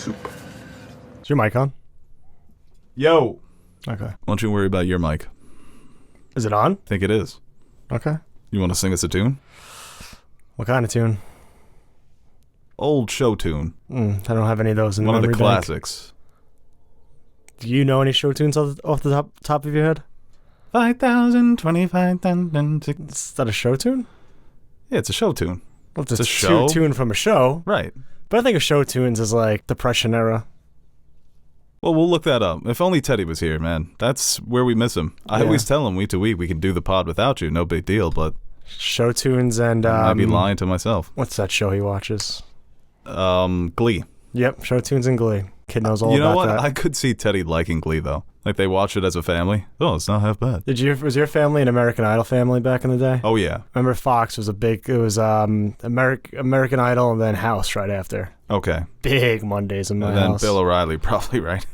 soup. Is your mic on? Yo. Okay. Don't you worry about your mic. Is it on? I think it is. Okay. You want to sing us a tune? What kind of tune? Old show tune. I don't have any of those in One of the memory bank. classics. Do you know any show tunes off the top of your head? 5,000, 25,000. Is that a show tune? Yeah, it's a show tune. Well, it's a show. tune from a show. Right. But I think of show tunes as like Depression era. Well, we'll look that up. If only Teddy was here, man. That's where we miss him. I always tell him week to week we can do the pod without you. No big deal, but... Show tunes and... I'd be lying to myself. What's that show he watches? Glee. Yep, show tunes and Glee. Kid knows all You know about what? that. I could see Teddy liking Glee, though. Like, they watch it as a family. Oh, it's not half bad. Was your family an American Idol family back in the day? Oh, yeah. Remember Fox was American Idol and then House right after. Okay. Big Mondays in my And then house. Bill O'Reilly, probably, right?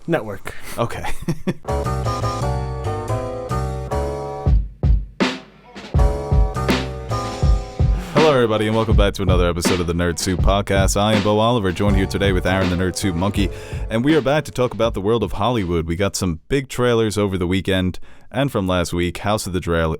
Network. Okay. Hello, everybody, and welcome back to another episode of the Nerd Soup Podcast. I am Bo Oliver, joined here today with Aaron the Nerd Soup Monkey, and we are back to talk about the world of Hollywood. We got some big trailers over the weekend, and from last week, House of the Trailer.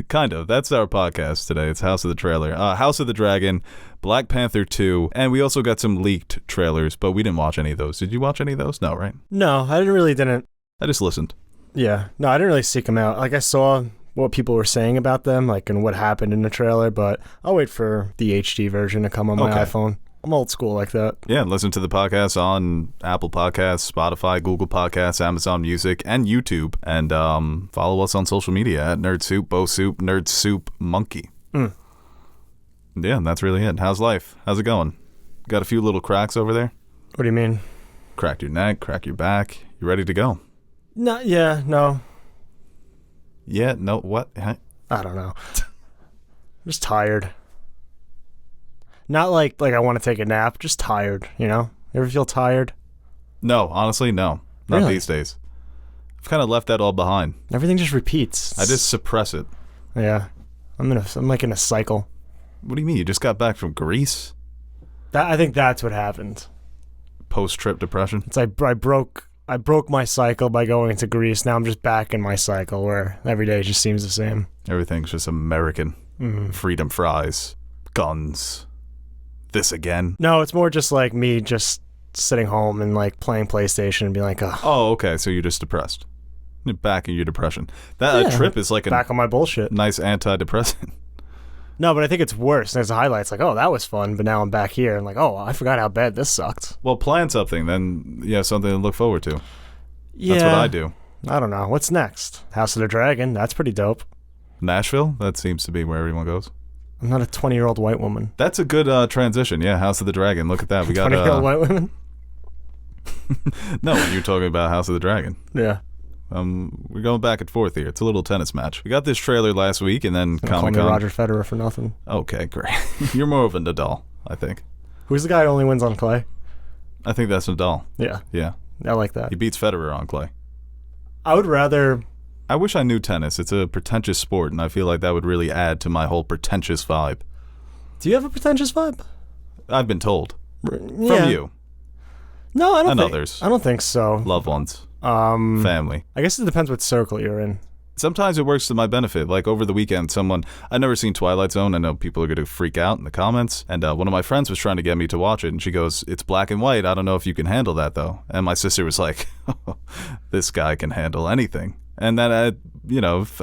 Kind of. That's our podcast today. It's House of the Trailer. House of the Dragon, Black Panther 2, and we also got some leaked trailers, but we didn't watch any of those. Did you watch any of those? No, right? No, I didn't. I just listened. Yeah. No, I didn't really seek them out. Like, I saw what people were saying about them, like, and what happened in the trailer, but I'll wait for the HD version to come on my iPhone. I'm old school like that. Yeah, listen to the podcast on Apple Podcasts, Spotify, Google Podcasts, Amazon Music, and YouTube. And follow us on social media at Nerd Soup, Bo Soup, Nerd Soup Monkey. Yeah, and that's really it. How's life? How's it going? Got a few little cracks over there? What do you mean? Cracked your neck, crack your back. You ready to go? No. Yeah, no, what? Huh? I don't know. I'm just tired. Not like I want to take a nap, just tired, you know? You ever feel tired? No, honestly, no. Not Really? these days. I've kind of left that all behind. Everything just repeats. I just suppress it. Yeah. I'm like in a cycle. What do you mean? You just got back from Greece? I think that's what happened. Post-trip depression? It's like I broke my cycle by going to Greece. Now I'm just back in my cycle where every day just seems the same. Everything's just American. Mm-hmm. Freedom fries. Guns. This again? No, it's more just like me just sitting home and like playing PlayStation and being like, Oh, okay. So you're just depressed. You're back in your depression. That trip is like a back on my bullshit. nice antidepressant. No, but I think it's worse. There's a highlight. It's like, oh, that was fun, but now I'm back here and like, oh, I forgot how bad this sucked. Well, plan something, then you have something to look forward to. Yeah. That's what I do. I don't know. What's next? House of the Dragon. That's pretty dope. Nashville? That seems to be where everyone goes. I'm not a 20-year-old white woman. That's a good transition. Yeah, House of the Dragon. Look at that. We got 20-year-old white women? No, you're talking about House of the Dragon. Yeah. We're going back and forth here. It's a little tennis match. We got this trailer last week, and then Call Comic-Con. me Roger Federer for nothing. Okay, great. You're more of a Nadal, I think. Who's the guy who only wins on clay? I think that's Nadal. Yeah. Yeah. I like that. He beats Federer on clay. I would rather... I wish I knew tennis. It's a pretentious sport, and I feel like that would really add to my whole pretentious vibe. Do you have a pretentious vibe? I've been told. Yeah. From you. No, I don't And think... others. I don't think so. Loved ones. Family. I guess it depends what circle you're in. Sometimes it works to my benefit. Like over the weekend, I'd never seen Twilight Zone. I know people are going to freak out in the comments. And one of my friends was trying to get me to watch it. And she goes, it's black and white. I don't know if you can handle that, though. And my sister was like, this guy can handle anything. And then,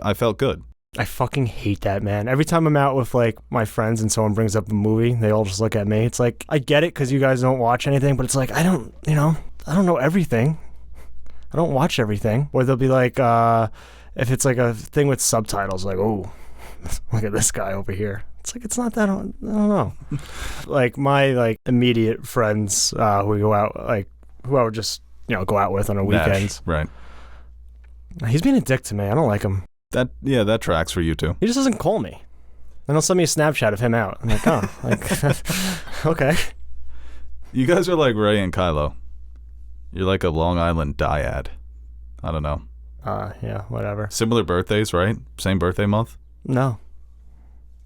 I felt good. I fucking hate that, man. Every time I'm out with, like, my friends and someone brings up a movie, they all just look at me. It's like, I get it because you guys don't watch anything, but it's like, I don't know everything. I don't watch everything. Or they'll be like, if it's like a thing with subtitles, like, oh, look at this guy over here. It's like, it's not that, I don't know. Like, my, immediate friends who we go out, who I would just, go out with on a weekend. Right. He's being a dick to me. I don't like him. That tracks for you, too. He just doesn't call me. Then he'll send me a Snapchat of him out. I'm like, oh, okay. You guys are like Ray and Kylo. You're like a Long Island dyad. I don't know. Yeah, whatever. Similar birthdays, right? Same birthday month? No.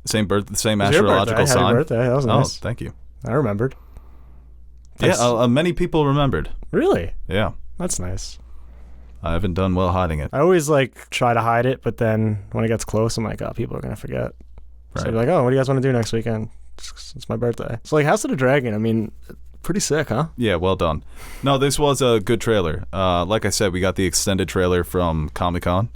Same It was your astrological birthday. sign? Happy birthday. That was nice. Oh, thank you. I remembered. Yeah, many people remembered. Really? Yeah. That's nice. I haven't done well hiding it. I always try to hide it, but then when it gets close, I'm like, oh, people are gonna forget. So I'd be like, oh, what do you guys want to do next weekend? It's my birthday. So House of the Dragon, I mean, pretty sick, huh? Yeah, well done. No, this was a good trailer. Like I said, we got the extended trailer from Comic-Con.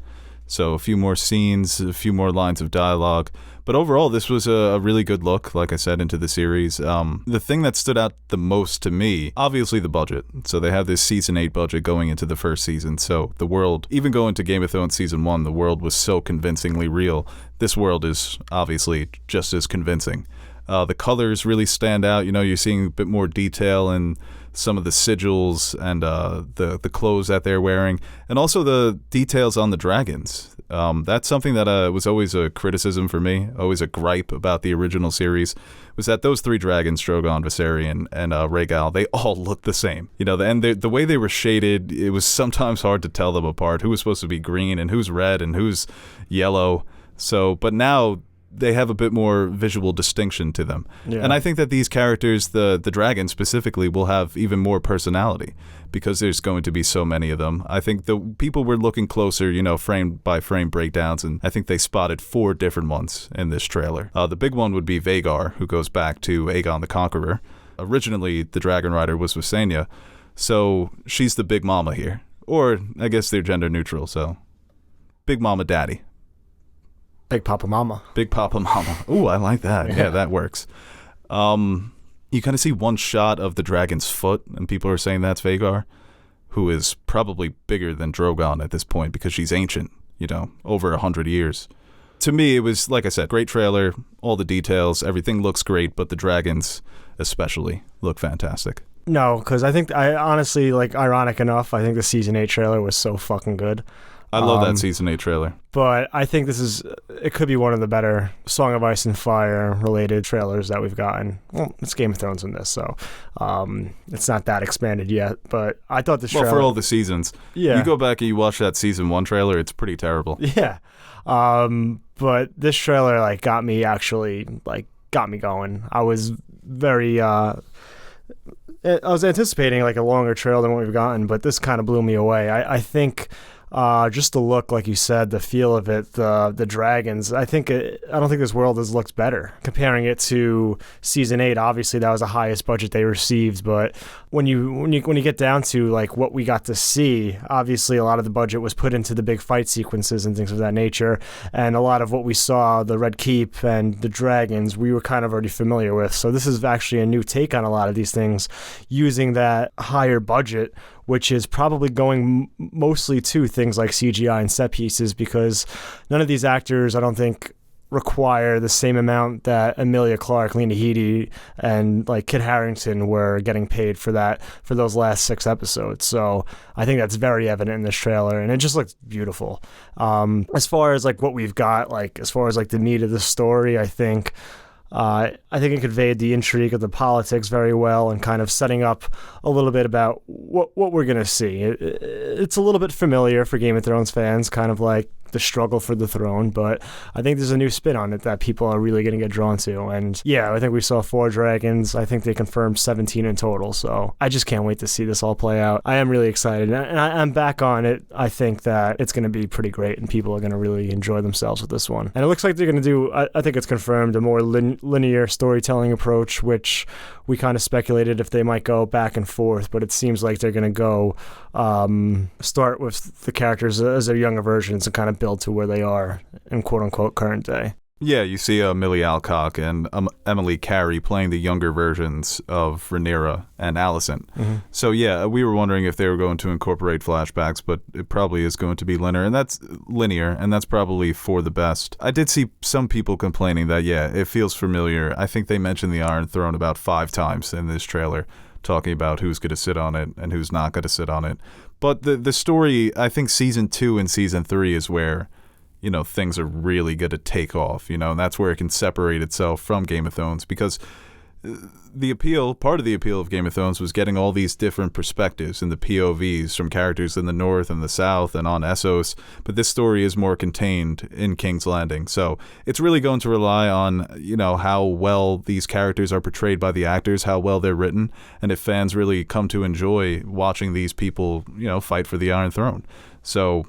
So a few more scenes, a few more lines of dialogue. But overall, this was a really good look, like I said, into the series. The thing that stood out the most to me, obviously the budget. So they have this Season 8 budget going into the first season. So the world, even going to Game of Thrones Season 1, the world was so convincingly real. This world is obviously just as convincing. The colors really stand out. You're seeing a bit more detail in some of the sigils and the clothes that they're wearing, and also the details on the dragons. That's something that was always a criticism for me, always a gripe about the original series, was that those three dragons, Drogon, Viserion, and Rhaegal, they all looked the same. And the way they were shaded, it was sometimes hard to tell them apart, who was supposed to be green and who's red and who's yellow. But now they have a bit more visual distinction to them. Yeah. And I think that these characters, the dragons specifically, will have even more personality because there's going to be so many of them. I think the people were looking closer, frame by frame breakdowns, and I think they spotted 4 different ones in this trailer. The big one would be Vhagar, who goes back to Aegon the Conqueror. Originally, the Dragon Rider was Visenya, so she's the big mama here. Or, I guess they're gender neutral, so Big Mama Daddy. Big Papa Mama. Big Papa Mama. Ooh, I like that. Yeah, that works. You kind of see one shot of the dragon's foot, and people are saying that's Vhagar, who is probably bigger than Drogon at this point because she's ancient, over 100 years. To me, it was, like I said, great trailer, all the details, everything looks great, but the dragons especially look fantastic. No, because I honestly, ironic enough, I think the Season 8 trailer was so fucking good. I love that Season 8 trailer. But I think it could be one of the better Song of Ice and Fire related trailers that we've gotten. Well, it's Game of Thrones in this, so it's not that expanded yet. But I thought this trailer... Well, for all the seasons. Yeah. You go back and you watch that Season 1 trailer, it's pretty terrible. Yeah. But this trailer, got me going. I was very... I was anticipating, a longer trailer than what we've gotten, but this kind of blew me away. I think... just the look, like you said, the feel of it, the dragons. I don't think this world has looked better. Comparing it to Season 8, obviously that was the highest budget they received. But when you get down to what we got to see, obviously a lot of the budget was put into the big fight sequences and things of that nature. And a lot of what we saw, the Red Keep and the dragons, we were kind of already familiar with. So this is actually a new take on a lot of these things, using that higher budget, which is probably going mostly to things like CGI and set pieces, because none of these actors, I don't think, require the same amount that Emilia Clarke, Lena Headey, and Kit Harington were getting paid for those last 6 episodes. So I think that's very evident in this trailer, and it just looks beautiful. As far as what we've got, as far as the meat of the story, I think it conveyed the intrigue of the politics very well, and kind of setting up a little bit about what we're going to see. It's a little bit familiar for Game of Thrones fans, kind of like the struggle for the throne, but I think there's a new spin on it that people are really going to get drawn to. And yeah, I think we saw 4 dragons. I think they confirmed 17 in total, so I just can't wait to see this all play out. I am really excited, and I'm back on it. I think that it's going to be pretty great, and people are going to really enjoy themselves with this one. And it looks like they're going to do, I think it's confirmed, a more linear storytelling approach, which we kind of speculated if they might go back and forth, but it seems like they're going to go start with the characters as their younger versions and kind of build to where they are in quote-unquote current day. Yeah, you see Millie Alcock and Emily Carey playing the younger versions of Rhaenyra and Alicent. Mm-hmm. So yeah, we were wondering if they were going to incorporate flashbacks, but it probably is going to be linear, and that's probably for the best. I did see some people complaining that, yeah, it feels familiar. I think they mentioned the Iron Throne about 5 times in this trailer, talking about who's going to sit on it and who's not going to sit on it. But the story, I think Season 2 and Season 3 is where things are really going to take off, and that's where it can separate itself from Game of Thrones, because part of the appeal of Game of Thrones was getting all these different perspectives and the POVs from characters in the North and the South and on Essos, but this story is more contained in King's Landing. So it's really going to rely on, how well these characters are portrayed by the actors, how well they're written, and if fans really come to enjoy watching these people, fight for the Iron Throne. So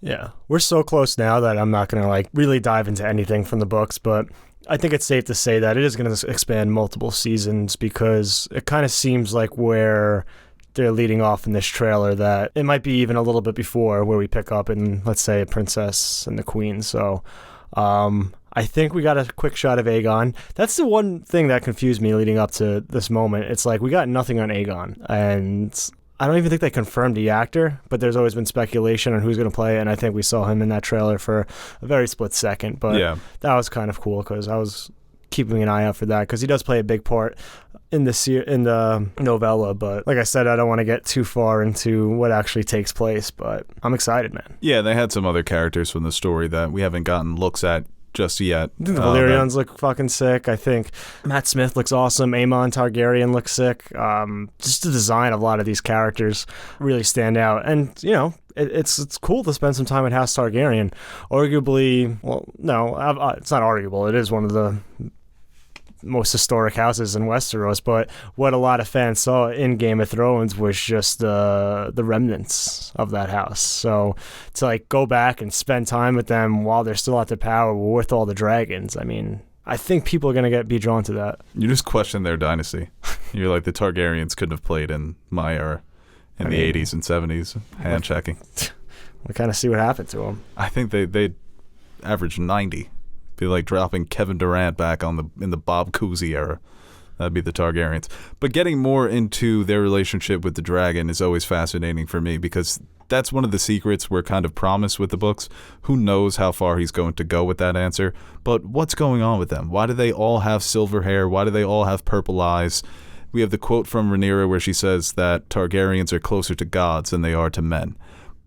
yeah, we're so close now that I'm not going to really dive into anything from the books, but I think it's safe to say that it is going to expand multiple seasons because it kind of seems like where they're leading off in this trailer that it might be even a little bit before where we pick up in, let's say, Princess and the Queen. So I think we got a quick shot of Aegon. That's the one thing that confused me leading up to this moment. It's like we got nothing on Aegon, and I don't even think they confirmed the actor, but there's always been speculation on who's going to play it, and I think we saw him in that trailer for a very split second, but that was kind of cool because I was keeping an eye out for that because he does play a big part in the novella, but like I said, I don't want to get too far into what actually takes place, but I'm excited, man. Yeah, they had some other characters from the story that we haven't gotten looks at just yet. The Valyrians look fucking sick. I think Matt Smith looks awesome. Aemon Targaryen looks sick. Just the design of a lot of these characters really stand out. And, it's cool to spend some time at House Targaryen. Arguably, well, no, it's not arguable. It is one of the most historic houses in Westeros, but what a lot of fans saw in Game of Thrones was just the remnants of that house. So to go back and spend time with them while they're still at their power with all the dragons, I mean, I think people are going to be drawn to that. You just question their dynasty. You're like, the Targaryens couldn't have played in my era in the 80s and 70s, hand checking. We kind of see what happened to them. I think they averaged 90. Be like dropping Kevin Durant back in the Bob Cousy era. That'd be the Targaryens. But getting more into their relationship with the dragon is always fascinating for me because that's one of the secrets we're kind of promised with the books. Who knows how far he's going to go with that answer? But what's going on with them? Why do they all have silver hair? Why do they all have purple eyes? We have the quote from Rhaenyra where she says that Targaryens are closer to gods than they are to men.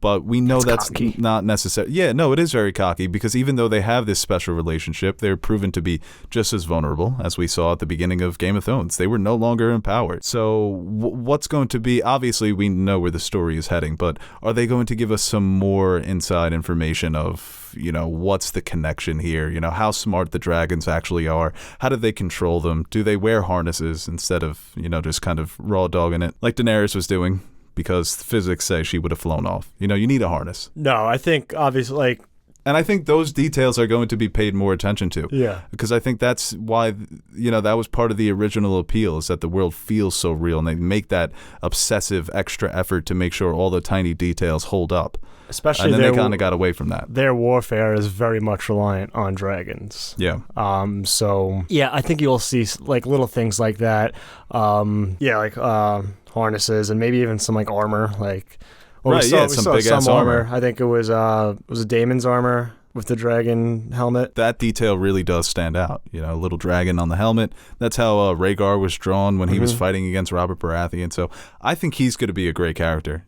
But we know that's not necessary. Yeah, no, it is very cocky because even though they have this special relationship, they're proven to be just as vulnerable as we saw at the beginning of Game of Thrones. They were no longer empowered. So what's going to be, obviously we know where the story is heading, but are they going to give us some more inside information of, what's the connection here? How smart the dragons actually are? How do they control them? Do they wear harnesses instead of, just kind of raw dogging it like Daenerys was doing? Because physics say she would have flown off. You need a harness. No, I think obviously and I think those details are going to be paid more attention to. Yeah. Because I think that's why, that was part of the original appeal is that the world feels so real and they make that obsessive extra effort to make sure all the tiny details hold up. Especially and then they kind of got away from that. Their warfare is very much reliant on dragons. Yeah. So, yeah, I think you'll see little things like that. Harnesses and maybe even some armor. We saw some big ass armor. I think it was Daemon's armor with the dragon helmet. That detail really does stand out. A little dragon on the helmet. That's how Rhaegar was drawn when he was fighting against Robert Baratheon. So I think he's going to be a great character.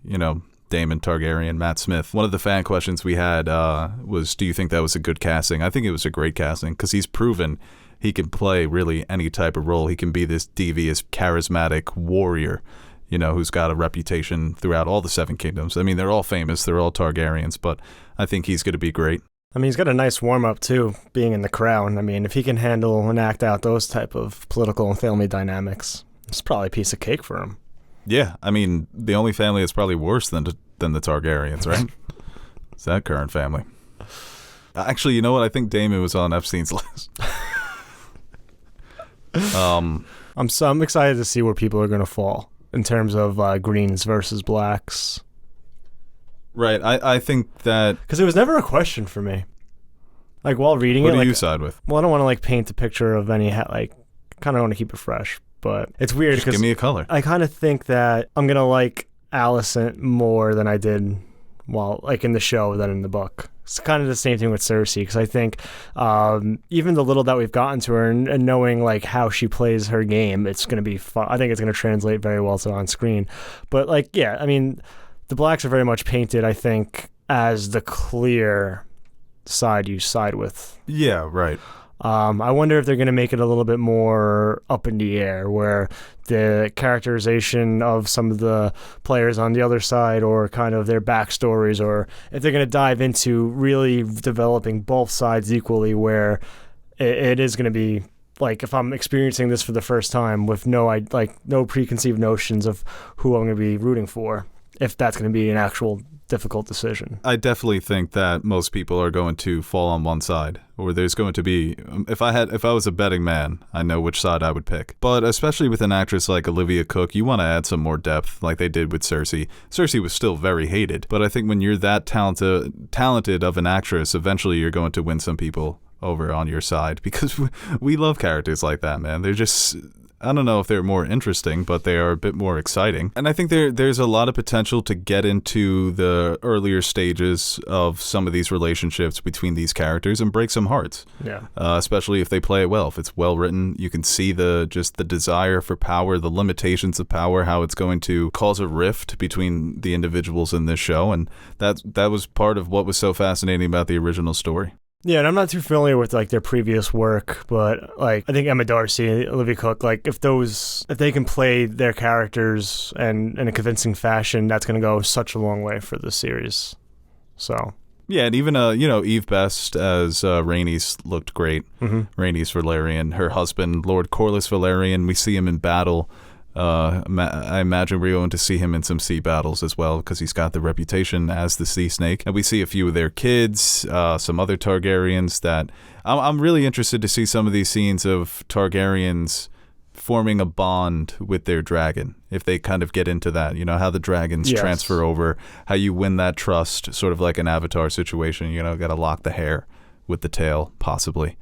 Daemon Targaryen, Matt Smith. One of the fan questions we had was, do you think that was a good casting? I think it was a great casting because he's proven he can play really any type of role. He can be this devious, charismatic warrior, who's got a reputation throughout all the Seven Kingdoms. I mean, they're all famous. They're all Targaryens, but I think he's going to be great. I mean, he's got a nice warm-up, too, being in the crown. I mean, if he can handle and act out those type of political and family dynamics, it's probably a piece of cake for him. Yeah, I mean, the only family that's probably worse than the Targaryens, right? It's that current family. Actually, you know what? I think Daemon was on Epstein's list. I'm excited to see where people are going to fall in terms of greens versus blacks. Right. I think that... Because it was never a question for me. While reading it... What do you side with? Well, I don't want to, paint a picture of any... kind of want to keep it fresh. But it's weird because... Give me a color. I kind of think that I'm going to like Alicent more than I did in the show than in the book. It's kind of the same thing with Cersei because I think even the little that we've gotten to her and knowing how she plays her game, it's going to be fun. I think it's going to translate very well to on screen. But I mean, the blacks are very much painted, I think, as the clear side you side with. Yeah, right. I wonder if they're going to make it a little bit more up in the air, where the characterization of some of the players on the other side, or kind of their backstories, or if they're going to dive into really developing both sides equally, where it is going to be like, if I'm experiencing this for the first time with no preconceived notions of who I'm going to be rooting for, if that's going to be an actual difficult decision. I definitely think that most people are going to fall on one side, or there's going to be, if I was a betting man, I know which side I would pick. But especially with an actress like Olivia Cooke, you want to add some more depth, like they did with Cersei. Cersei was still very hated, but I think when you're that talented of an actress, eventually you're going to win some people over on your side, because we love characters like that, man. They're just, I don't know if they're more interesting, but they are a bit more exciting. And I think there's a lot of potential to get into the earlier stages of some of these relationships between these characters and break some hearts. Yeah. Especially if they play it well. If it's well written, you can see the desire for power, the limitations of power, how it's going to cause a rift between the individuals in this show. And that was part of what was so fascinating about the original story. Yeah, and I'm not too familiar with like their previous work, but like I think Emma Darcy, Olivia Cooke, like if they can play their characters and in a convincing fashion, that's going to go such a long way for the series. So yeah, and even Eve Best as Rhaenys looked great. Mm-hmm. Rhaenys Valerian, her husband Lord Corlys Valerian, we see him in battle. I imagine we're going to see him in some sea battles as well, because he's got the reputation as the sea snake. And we see a few of their kids, some other Targaryens that I'm really interested to see some of these scenes of Targaryens forming a bond with their dragon, if they kind of get into that, how the dragons transfer over, how you win that trust, sort of like an Avatar situation, got to lock the hair with the tail, possibly.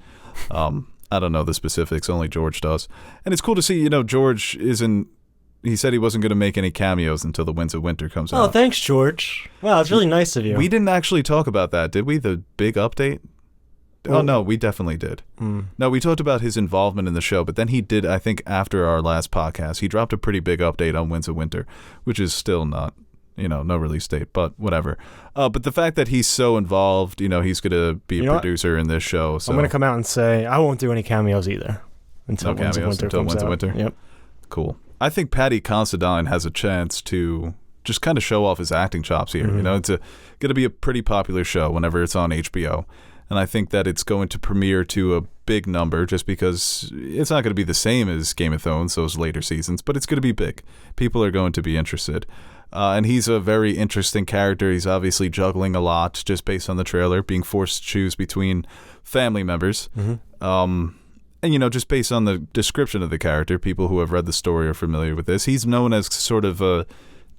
I don't know the specifics, only George does. And it's cool to see, George he said he wasn't going to make any cameos until The Winds of Winter comes out. Oh, thanks, George. Wow, it's really nice of you. We didn't actually talk about that, did we? The big update? Oh, no, we definitely did. No, we talked about his involvement in the show, but then he did, I think, after our last podcast, he dropped a pretty big update on Winds of Winter, which is still not, no release date, but whatever. But the fact that he's so involved, he's going to be a producer in this show. So I'm going to come out and say I won't do any cameos either until Winds of Winter. Yep. Cool. I think Paddy Considine has a chance to just kind of show off his acting chops here. Mm-hmm. It's going to be a pretty popular show whenever it's on HBO. And I think that it's going to premiere to a big number, just because it's not going to be the same as Game of Thrones, those later seasons, but it's going to be big. People are going to be interested. And he's a very interesting character. He's obviously juggling a lot, just based on the trailer, being forced to choose between family members. Mm-hmm. And, just based on the description of the character, people who have read the story are familiar with this. He's known as sort of a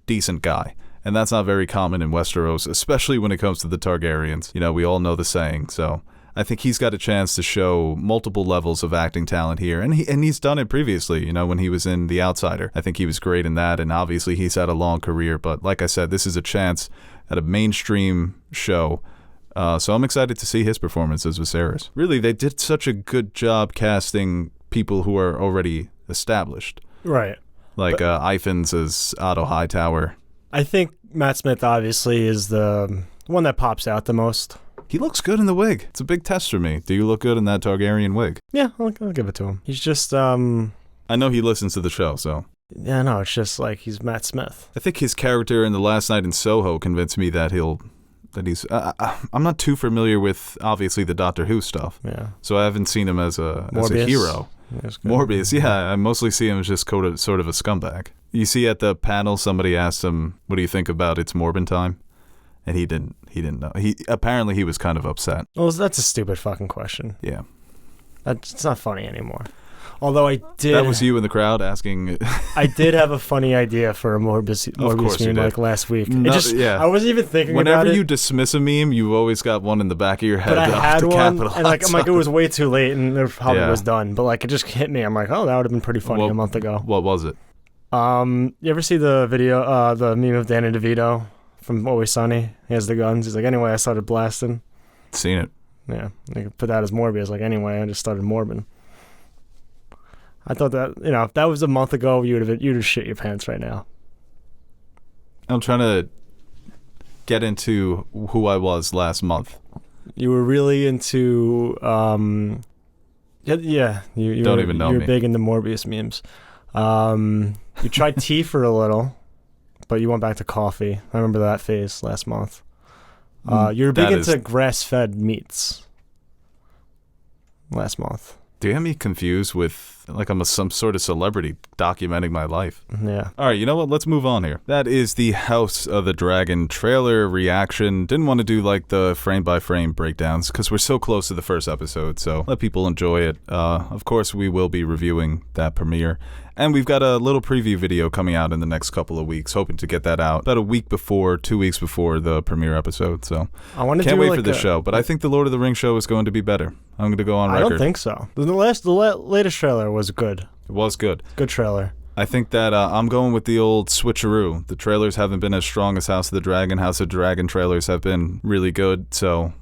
decent guy. And that's not very common in Westeros, especially when it comes to the Targaryens. We all know the saying. So I think he's got a chance to show multiple levels of acting talent here. And he's done it previously, when he was in The Outsider. I think he was great in that. And obviously he's had a long career. But like I said, this is a chance at a mainstream show. So I'm excited to see his performance as Viserys. Really, they did such a good job casting people who are already established. Right. Like Iphans as Otto Hightower. I think Matt Smith obviously is the one that pops out the most. He looks good in the wig. It's a big test for me. Do you look good in that Targaryen wig? Yeah, I'll give it to him. He's just, I know he listens to the show, so. Yeah, no, it's just like he's Matt Smith. I think his character in The Last Night in Soho convinced me that he's. I'm not too familiar with, obviously, the Doctor Who stuff. Yeah. So I haven't seen him as a hero. Morbius, yeah. I mostly see him as just sort of a scumbag. You see at the panel, somebody asked him, "What do you think about It's Morbin Time?" And he didn't know. Apparently he was kind of upset. Well, that's a stupid fucking question. Yeah. It's not funny anymore. Although I did. That was you in the crowd asking. I did have a funny idea for a Morbius meme like last week. I wasn't even thinking about it. Whenever you dismiss a meme, you've always got one in the back of your head. But I had one, and I'm like, it was way too late, and it probably was done. But like, it just hit me. I'm like, oh, that would have been pretty funny a month ago. What was it? You ever see the video, the meme of Danny DeVito from Always Sunny? He has the guns. He's like, anyway, I started blasting. Seen it. Yeah, they could put that as Morbius. Like, anyway, I just started morbing. I thought that, if that was a month ago, you'd have shit your pants right now. I'm trying to get into who I was last month. You were really into Yeah. Don't even know You're me. big into Morbius memes. You tried tea for a little, but you went back to coffee. I remember that phase last month. You were big into grass-fed meats last month. Do you have me confused with, like, I'm some sort of celebrity documenting my life? Yeah. All right, you know what? Let's move on here. That is the House of the Dragon trailer reaction. Didn't want to do, like, the frame-by-frame breakdowns because we're so close to the first episode, so let people enjoy it. Of course, we will be reviewing that premiere. And we've got a little preview video coming out in the next couple of weeks, hoping to get that out about a week before, 2 weeks before the premiere episode. So can't wait for the show. But I think the Lord of the Rings show is going to be better. I'm going to go on record. I don't think so. The latest trailer was good. It was good. Good trailer. I think that I'm going with the old switcheroo. The trailers haven't been as strong as House of the Dragon. House of the Dragon trailers have been really good. So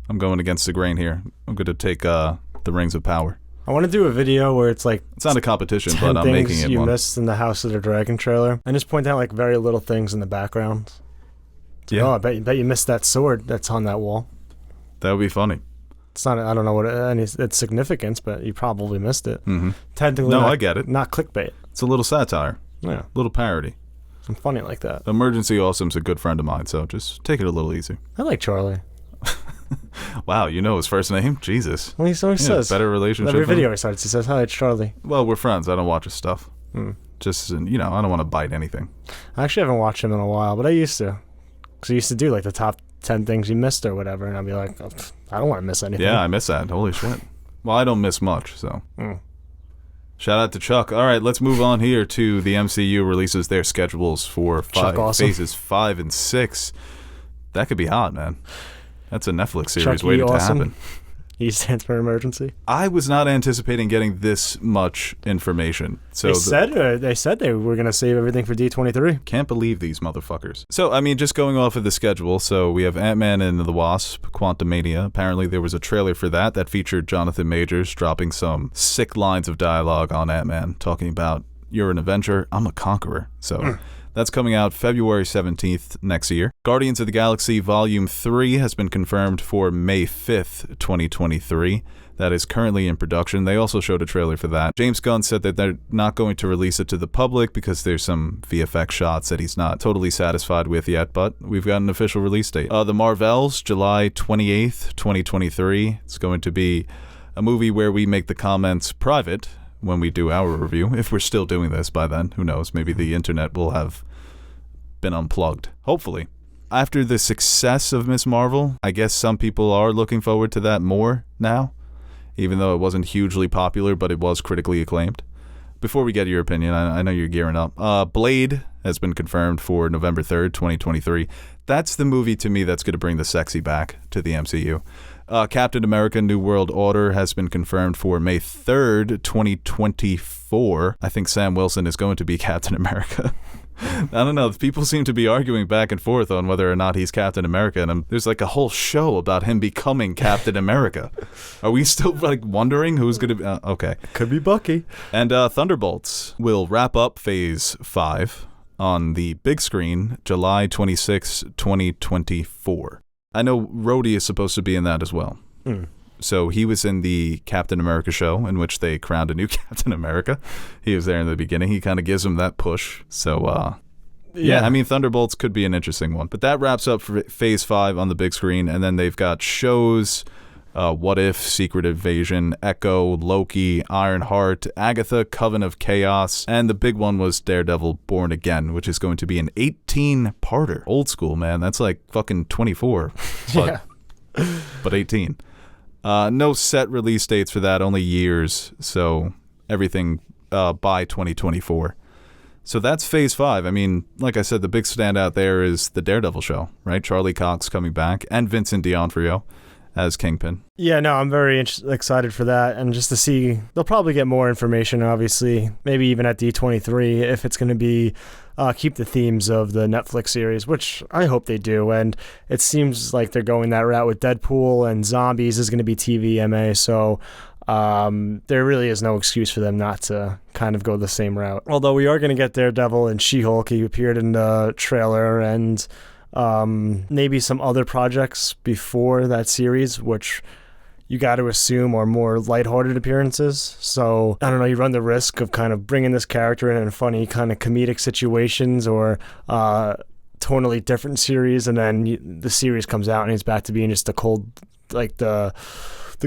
I'm going against the grain here. I'm going to take the Rings of Power. I want to do a video where it's like... It's not a competition, but I'm making it 10 things you one. missed in the House of the Dragon trailer. And just point out like very little things in the background. Yeah. Oh, I bet you missed that sword that's on that wall. That would be funny. It's not... I don't know what its significance, but you probably missed it. Mm-hmm. Technically, I get it. Not clickbait. It's a little satire. Yeah. A little parody. I'm funny like that. Emergency Awesome's a good friend of mine, so just take it a little easy. I like Charlie. Wow, you know his first name? Jesus. Well, he always says. Better relationship. Every video he starts, he says, "Hi, it's Charlie." Well, we're friends. I don't watch his stuff. Just, I don't want to bite anything. I actually haven't watched him in a while, but I used to. Because he used to do like the top 10 things you missed or whatever, and I'd be like, oh, I don't want to miss anything. Yeah, I miss that. Holy shit. Well, I don't miss much, so. Shout out to Chuck. All right, let's move on here to the MCU releases their schedules for phases 5 and 6. That could be hot, man. That's a Netflix series waiting to happen. E stands for emergency. I was not anticipating getting this much information. So they said they were going to save everything for D23. Can't believe these motherfuckers. So, I mean, just going off of the schedule, so we have Ant-Man and the Wasp, Quantumania. Apparently there was a trailer for that featured Jonathan Majors dropping some sick lines of dialogue on Ant-Man, talking about, you're an Avenger, I'm a conqueror. So... That's coming out February 17th next year. Guardians of the Galaxy Volume 3 has been confirmed for May 5th, 2023. That is currently in production. They also showed a trailer for that. James Gunn said that they're not going to release it to the public because there's some VFX shots that he's not totally satisfied with yet, but we've got an official release date. The Marvels, July 28th, 2023. It's going to be a movie where we make the comments private when we do our review, if we're still doing this by then. Who knows? Maybe the internet will have been unplugged. Hopefully. After the success of Ms. Marvel, I guess some people are looking forward to that more now, even though it wasn't hugely popular, but it was critically acclaimed. Before we get your opinion, I know you're gearing up. Blade has been confirmed for November 3rd, 2023. That's the movie to me that's going to bring the sexy back to the MCU. Captain America New World Order has been confirmed for May 3rd, 2024. I think Sam Wilson is going to be Captain America. I don't know. People seem to be arguing back and forth on whether or not he's Captain America, and there's like a whole show about him becoming Captain America. Are we still like wondering who's going to be? Okay. Could be Bucky. And Thunderbolts will wrap up Phase 5 on the big screen July 26, 2024. I know Rhodey is supposed to be in that as well. So he was in the Captain America show in which they crowned a new Captain America. He was there in the beginning. He kind of gives him that push. So, yeah, I mean, Thunderbolts could be an interesting one. But that wraps up for Phase 5 on the big screen. And then they've got shows, What If, Secret Invasion, Echo, Loki, Ironheart, Agatha, Coven of Chaos. And the big one was Daredevil Born Again, which is going to be an 18-parter. Old school, man. That's like fucking 24. But 18. No set release dates for that, only years, so everything by 2024. So that's Phase 5. I mean, like I said, the big standout there is the Daredevil show, right? Charlie Cox coming back, and Vincent D'Onofrio as Kingpin. Yeah, no, I'm very excited for that, and just to see, they'll probably get more information, obviously, maybe even at D23, if it's going to be keep the themes of the Netflix series, which I hope they do, and it seems like they're going that route with Deadpool, and Zombies is going to be TVMA, so there really is no excuse for them not to kind of go the same route. Although we are going to get Daredevil and She-Hulk. He appeared in the trailer, and maybe some other projects before that series, which, you got to assume are more lighthearted appearances. So, I don't know, you run the risk of kind of bringing this character in funny kind of comedic situations or tonally different series, and then the series comes out and he's back to being just a cold, like the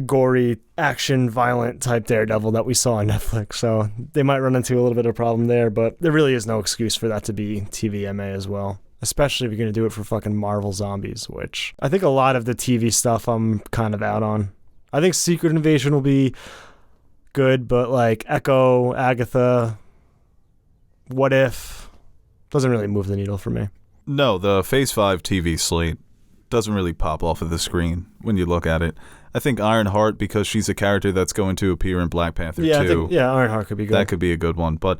gory, action, violent type Daredevil that we saw on Netflix. So they might run into a little bit of a problem there, but there really is no excuse for that to be TVMA as well. Especially if you're going to do it for fucking Marvel Zombies, which I think a lot of the TV stuff I'm kind of out on. I think Secret Invasion will be good, but like Echo, Agatha, What If, doesn't really move the needle for me. No, the Phase 5 TV slate doesn't really pop off of the screen when you look at it. I think Ironheart, because she's a character that's going to appear in Black Panther 2. Ironheart could be good. That could be a good one, but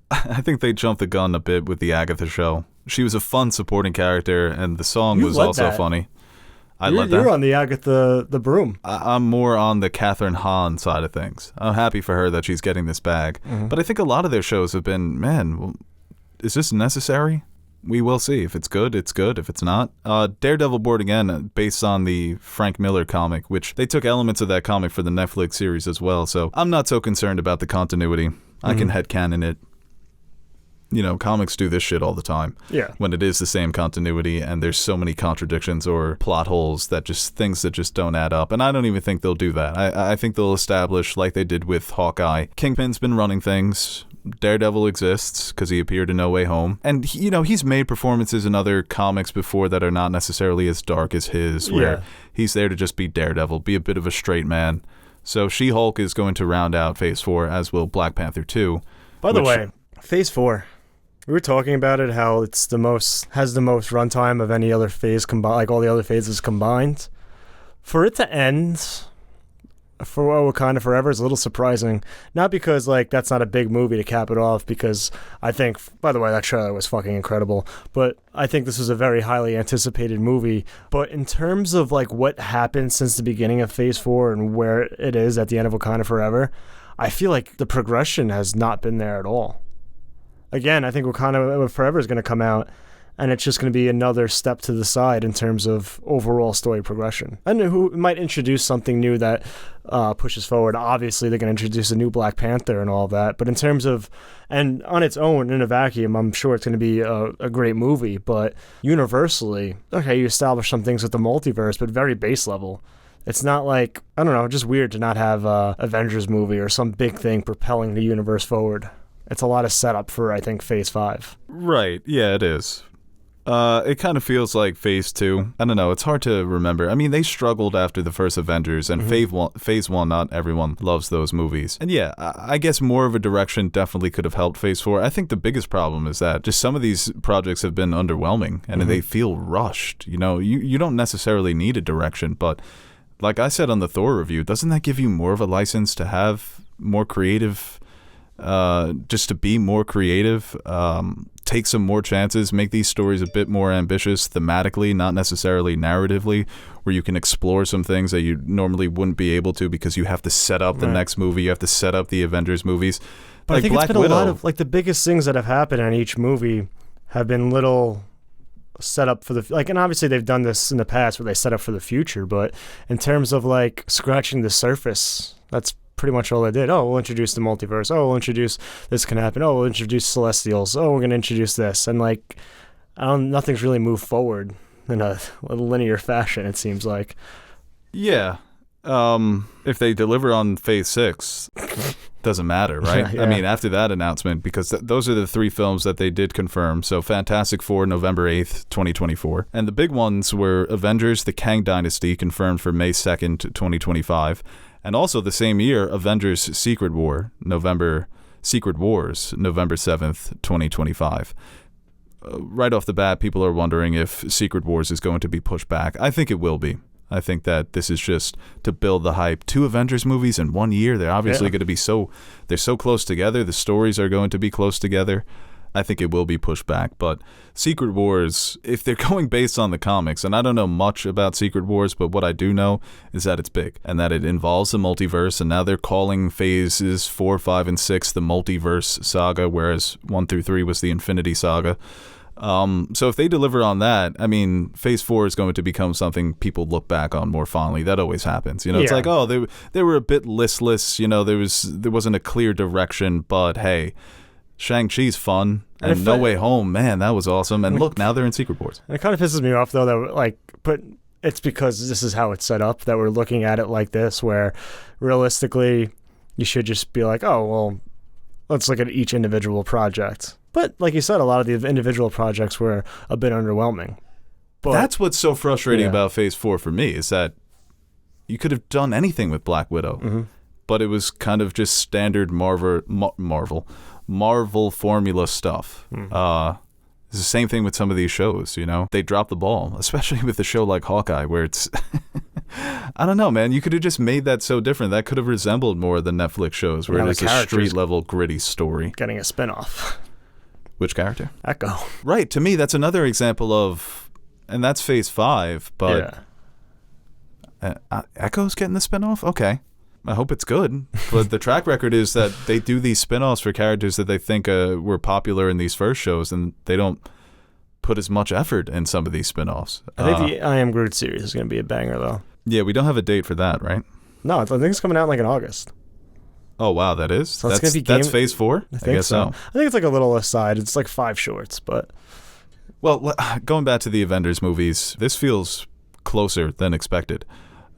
I think they jumped the gun a bit with the Agatha show. She was a fun supporting character, and the song was also funny. You're on the Agatha the Broom. I'm more on the Catherine Hahn side of things. I'm happy for her that she's getting this bag. Mm-hmm. But I think a lot of their shows have been, is this necessary? We will see. If it's good, it's good. If it's not. Daredevil Born Again, based on the Frank Miller comic, which they took elements of that comic for the Netflix series as well. So I'm not so concerned about the continuity. I can headcanon it. Comics do this shit all the time. Yeah. When it is the same continuity and there's so many contradictions or plot holes things that just don't add up. And I don't even think they'll do that. I think they'll establish, like they did with Hawkeye, Kingpin's been running things. Daredevil exists because he appeared in No Way Home. And, he's made performances in other comics before that are not necessarily as dark as his, where he's there to just be Daredevil, be a bit of a straight man. So She-Hulk is going to round out Phase 4, as will Black Panther 2. By the way, Phase 4... We were talking about it, how has the most runtime of any other phase combined, like all the other phases combined. For it to end for Wakanda Forever is a little surprising. Not because that's not a big movie to cap it off, because I think, by the way, that trailer was fucking incredible. But I think this was a very highly anticipated movie. But in terms of what happened since the beginning of Phase 4 and where it is at the end of Wakanda Forever, I feel like the progression has not been there at all. Again, I think Wakanda Forever is going to come out, and it's just going to be another step to the side in terms of overall story progression. And who might introduce something new that pushes forward. Obviously, they're going to introduce a new Black Panther and all that. But in terms of, and on its own, in a vacuum, I'm sure it's going to be a great movie. But universally, okay, you establish some things with the multiverse, but very base level. It's not just weird to not have a Avengers movie or some big thing propelling the universe forward. It's a lot of setup for, I think, Phase 5. Right. Yeah, it is. It kind of feels like Phase 2. I don't know. It's hard to remember. I mean, they struggled after the first Avengers, and Phase 1, not everyone loves those movies. And yeah, I guess more of a direction definitely could have helped Phase 4. I think the biggest problem is that just some of these projects have been underwhelming, and they feel rushed. You don't necessarily need a direction, but like I said on the Thor review, doesn't that give you more of a license to have more creative... just to be more creative, take some more chances, make these stories a bit more ambitious thematically, not necessarily narratively, where you can explore some things that you normally wouldn't be able to because you have to set up the next movie, you have to set up the Avengers movies. But I think Black Widow, a lot of the biggest things that have happened in each movie have been little set up for the and obviously they've done this in the past where they set up for the future, but in terms of scratching the surface, that's pretty much all they did. Oh, we'll introduce the multiverse. Oh, we'll introduce this can happen. Oh, we'll introduce Celestials. Oh, we're going to introduce this. And nothing's really moved forward in a linear fashion, it seems like. Yeah. If they deliver on Phase 6, doesn't matter, right? Yeah. I mean, after that announcement, because those are the 3 films that they did confirm. So Fantastic Four, November 8th, 2024. And the big ones were Avengers, the Kang Dynasty, confirmed for May 2nd, 2025. And also the same year, Avengers Secret Wars, November 7th, 2025. Right off the bat, people are wondering if Secret Wars is going to be pushed back. I think it will be. I think that this is just to build the hype. 2 Avengers movies in 1 year. They're obviously going to be they're so close together. The stories are going to be close together. I think it will be pushed back. But Secret Wars, if they're going based on the comics, and I don't know much about Secret Wars, but what I do know is that it's big and that it involves the multiverse. And now they're calling phases 4, 5, and 6 the multiverse saga, whereas 1 through 3 was the Infinity Saga. So if they deliver on that, I mean, Phase 4 is going to become something people look back on more fondly. That always happens. It's like, oh, they were a bit listless. There wasn't a clear direction, but hey, Shang-Chi's fun. And No Way Home, man, that was awesome. And look, now they're in Secret Wars. And it kind of pisses me off, though, that, but it's because this is how it's set up, that we're looking at it like this, where realistically, you should just be like, oh, well, let's look at each individual project. But like you said, a lot of the individual projects were a bit underwhelming. But that's what's so frustrating about Phase 4 for me, is that you could have done anything with Black Widow, but it was kind of just standard Marvel formula stuff. It's the same thing with some of these shows, They drop the ball, especially with a show like Hawkeye, where it's... I don't know, man. You could have just made that so different. That could have resembled more of the Netflix shows, where it is a street-level, gritty story. Getting a spinoff. Which character? Echo. Right. To me, that's another example of... And that's Phase 5, but... Echo's getting the spinoff? Okay. I hope it's good. But the track record is that they do these spinoffs for characters that they think were popular in these first shows, and they don't put as much effort in some of these spinoffs. I think the I Am Groot series is going to be a banger, though. Yeah, we don't have a date for that, right? No, I think it's coming out in August. Oh, wow, that is? So that's Phase 4? I guess so. I think it's a little aside. It's 5 shorts, but... Well, going back to the Avengers movies, this feels closer than expected.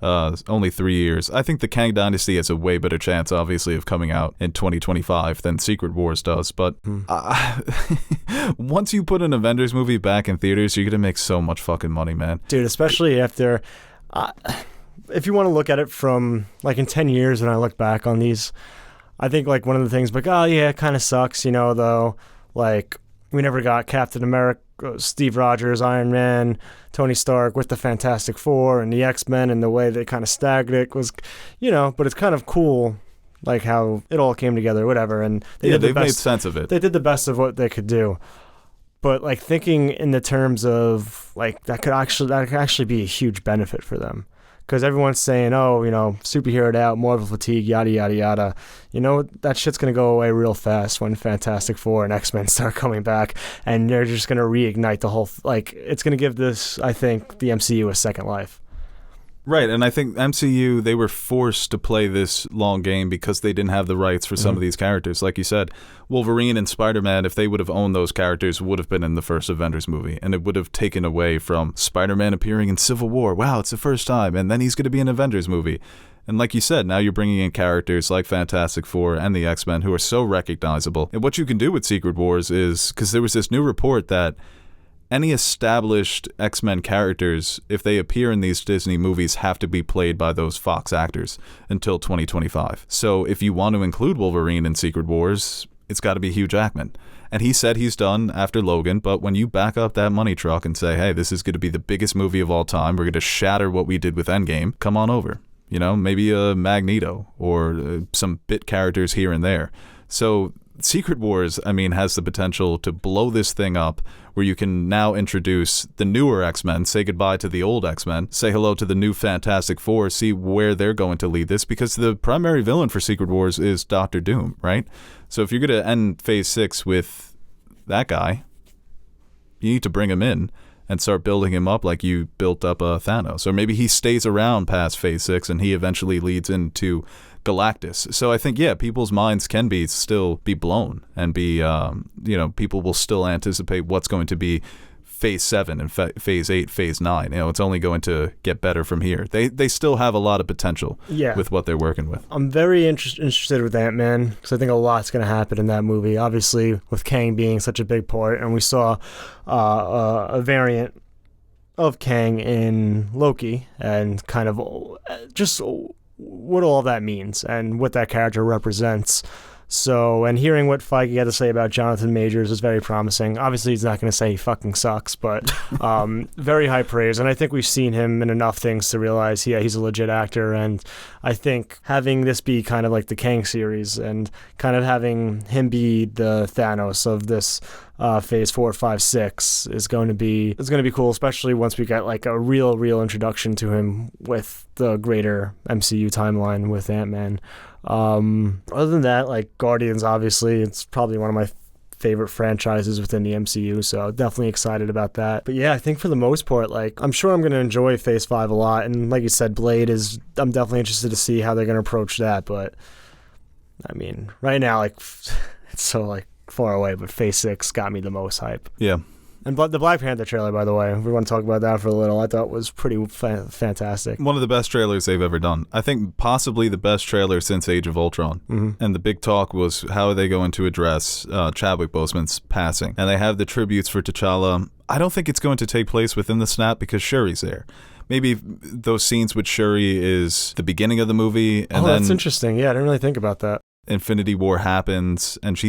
Only 3 years. I think the Kang Dynasty has a way better chance, obviously, of coming out in 2025 than Secret Wars does. But once you put an Avengers movie back in theaters, you're going to make so much fucking money, man. Dude, especially after... if you want to look at it from, in 10 years when I look back on these, I think, one of the things, oh, yeah, it kind of sucks, though. We never got Captain America, Steve Rogers, Iron Man, Tony Stark with the Fantastic Four and the X-Men, and the way they kind of staggered it was, but it's kind of cool, how it all came together, whatever. And they've made sense of it. They did the best of what they could do. But thinking in the terms of that could actually be a huge benefit for them. Because everyone's saying, oh, superheroed out, Marvel fatigue, yada, yada, yada. That shit's going to go away real fast when Fantastic Four and X-Men start coming back. And they're just going to reignite the whole... it's going to give this, I think, the MCU a second life. Right, and I think MCU, they were forced to play this long game because they didn't have the rights for some of these characters. Like you said, Wolverine and Spider-Man, if they would have owned those characters, would have been in the first Avengers movie, and it would have taken away from Spider-Man appearing in Civil War. Wow, it's the first time, and then he's going to be in an Avengers movie. And like you said, now you're bringing in characters like Fantastic Four and the X-Men who are so recognizable. And what you can do with Secret Wars is, because there was this new report that any established X-Men characters, if they appear in these Disney movies, have to be played by those Fox actors until 2025. So if you want to include Wolverine in Secret Wars, it's got to be Hugh Jackman. And he said he's done after Logan, but when you back up that money truck and say, hey, this is going to be the biggest movie of all time, we're going to shatter what we did with Endgame, come on over. Maybe a Magneto or some bit characters here and there. So Secret Wars, has the potential to blow this thing up, where you can now introduce the newer X-Men, say goodbye to the old X-Men, say hello to the new Fantastic Four, see where they're going to lead this, because the primary villain for Secret Wars is Doctor Doom, right? So if you're going to end Phase 6 with that guy, you need to bring him in and start building him up like you built up Thanos. Or maybe he stays around past Phase 6 and he eventually leads into Galactus. So I think, people's minds can still be blown and be, people will still anticipate what's going to be Phase 7 and Phase 8, Phase 9. It's only going to get better from here. They still have a lot of potential with what they're working with. I'm very interested with Ant-Man, because I think a lot's going to happen in that movie. Obviously, with Kang being such a big part, and we saw a variant of Kang in Loki, and kind of just what all that means and what that character represents. So, and hearing what Feige had to say about Jonathan Majors is very promising. Obviously, he's not going to say he fucking sucks, but very high praise. And I think we've seen him in enough things to realize, he's a legit actor. And I think having this be kind of like the Kang series and kind of having him be the Thanos of this Phase 4, 5, 6 is going to be cool, especially once we get a real introduction to him with the greater MCU timeline with Ant-Man. Other than that, Guardians, obviously, it's probably one of my favorite franchises within the MCU, so definitely excited about that. But yeah, I think for the most part, like, I'm sure I'm going to enjoy Phase 5 a lot, and like you said, Blade I'm definitely interested to see how they're going to approach that, but I mean, right now, like, it's so, like, far away, but Phase 6 got me the most hype. Yeah. And the Black Panther trailer, by the way, if we want to talk about that for a little, I thought was pretty fantastic. One of the best trailers they've ever done. I think possibly the best trailer since Age of Ultron. Mm-hmm. And the big talk was how are they going to address Chadwick Boseman's passing. And they have the tributes for T'Challa. I don't think it's going to take place within the snap because Shuri's there. Maybe those scenes with Shuri is the beginning of the movie. And then that's interesting. Yeah, I didn't really think about that. Infinity War happens, and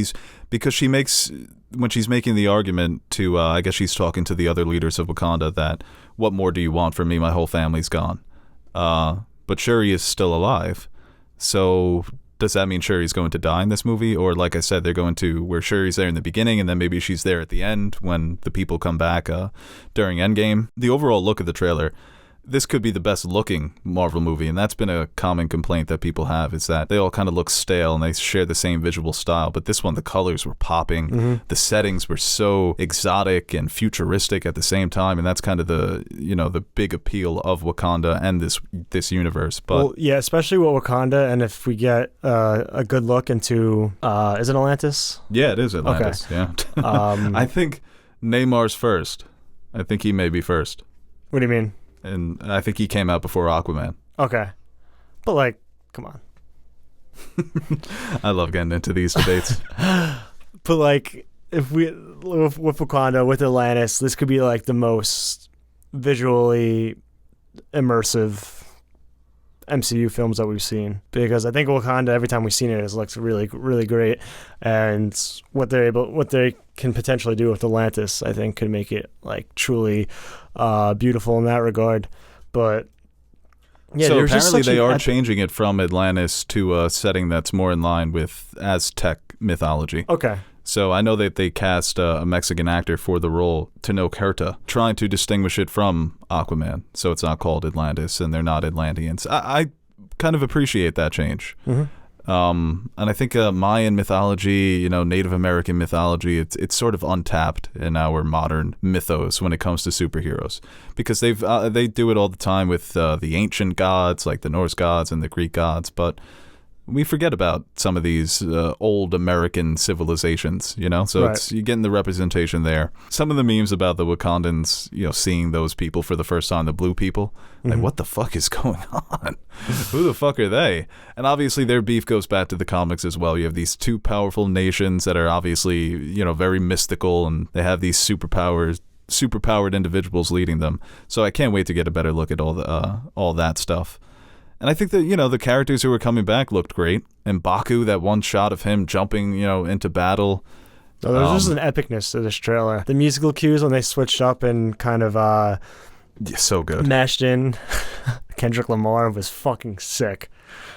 when she's making the argument to, I guess she's talking to the other leaders of Wakanda that, what more do you want from me? My whole family's gone. But Shuri is still alive. So does that mean Shuri's going to die in this movie? Or like I said, they're going to, where Shuri's there in the beginning, and then maybe she's there at the end when the people come back during Endgame. The overall look of the trailer, this could be the best looking Marvel movie, and that's been a common complaint that people have, is that they all kind of look stale and they share the same visual style. But this one, the colors were popping, the settings were so exotic and futuristic at the same time, and that's kind of the big appeal of Wakanda and this universe. But well, yeah, especially with Wakanda, and if we get a good look into, is it Atlantis? Yeah, it is Atlantis. Okay. Yeah, I think Neymar's first. I think he may be first. What do you mean? And I think he came out before Aquaman. Okay. But, like, come on. I love getting into these debates. But, like, if we, with Wakanda, with Atlantis, this could be, like, the most visually immersive MCU films that we've seen. Because I think Wakanda, every time we've seen it, it looks really, really great. And what they can potentially do with Atlantis, I think, could make it, like, truly beautiful in that regard. But yeah, so apparently they are changing it from Atlantis to a setting that's more in line with Aztec mythology. Okay. So I know that they cast a Mexican actor for the role, Tenoch Huerta, trying to distinguish it from Aquaman. So it's not called Atlantis, and they're not Atlanteans. I kind of appreciate that change. Mm-hmm. And I think Mayan mythology, Native American mythology, it's sort of untapped in our modern mythos when it comes to superheroes, because they do it all the time with the ancient gods, like the Norse gods and the Greek gods, but we forget about some of these old American civilizations, So right. You're getting the representation there. Some of the memes about the Wakandans, seeing those people for the first time, the blue people, like, what the fuck is going on? Who the fuck are they? And obviously their beef goes back to the comics as well. You have these two powerful nations that are obviously, very mystical, and they have these superpowered individuals leading them. So I can't wait to get a better look at all that stuff. And I think that, the characters who were coming back looked great. And Baku, that one shot of him jumping, into battle. So there's just an epicness to this trailer. The musical cues when they switched up and kind of so good. Mashed in Kendrick Lamar was fucking sick.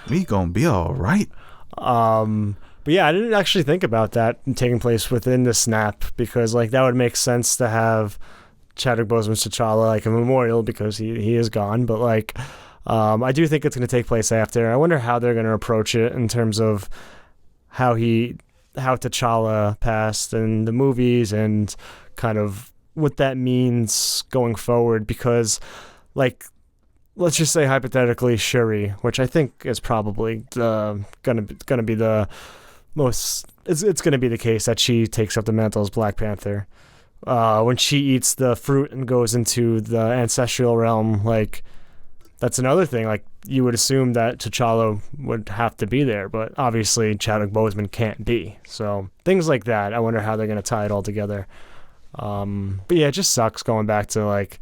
We gonna be all right. But yeah, I didn't actually think about that taking place within the snap, because, like, that would make sense to have Chadwick Boseman's T'Challa, like, a memorial, because he is gone. But, like, I do think it's going to take place after. I wonder how they're going to approach it in terms of how T'Challa passed in the movies, and kind of what that means going forward. Because, like, let's just say hypothetically Shuri, which I think is probably gonna be the most. It's gonna be the case that she takes up the mantle as Black Panther. When she eats the fruit and goes into the ancestral realm, like, that's another thing. Like, you would assume that T'Challa would have to be there, but obviously Chadwick Boseman can't be. So things like that, I wonder how they're going to tie it all together. But yeah, it just sucks going back to, like,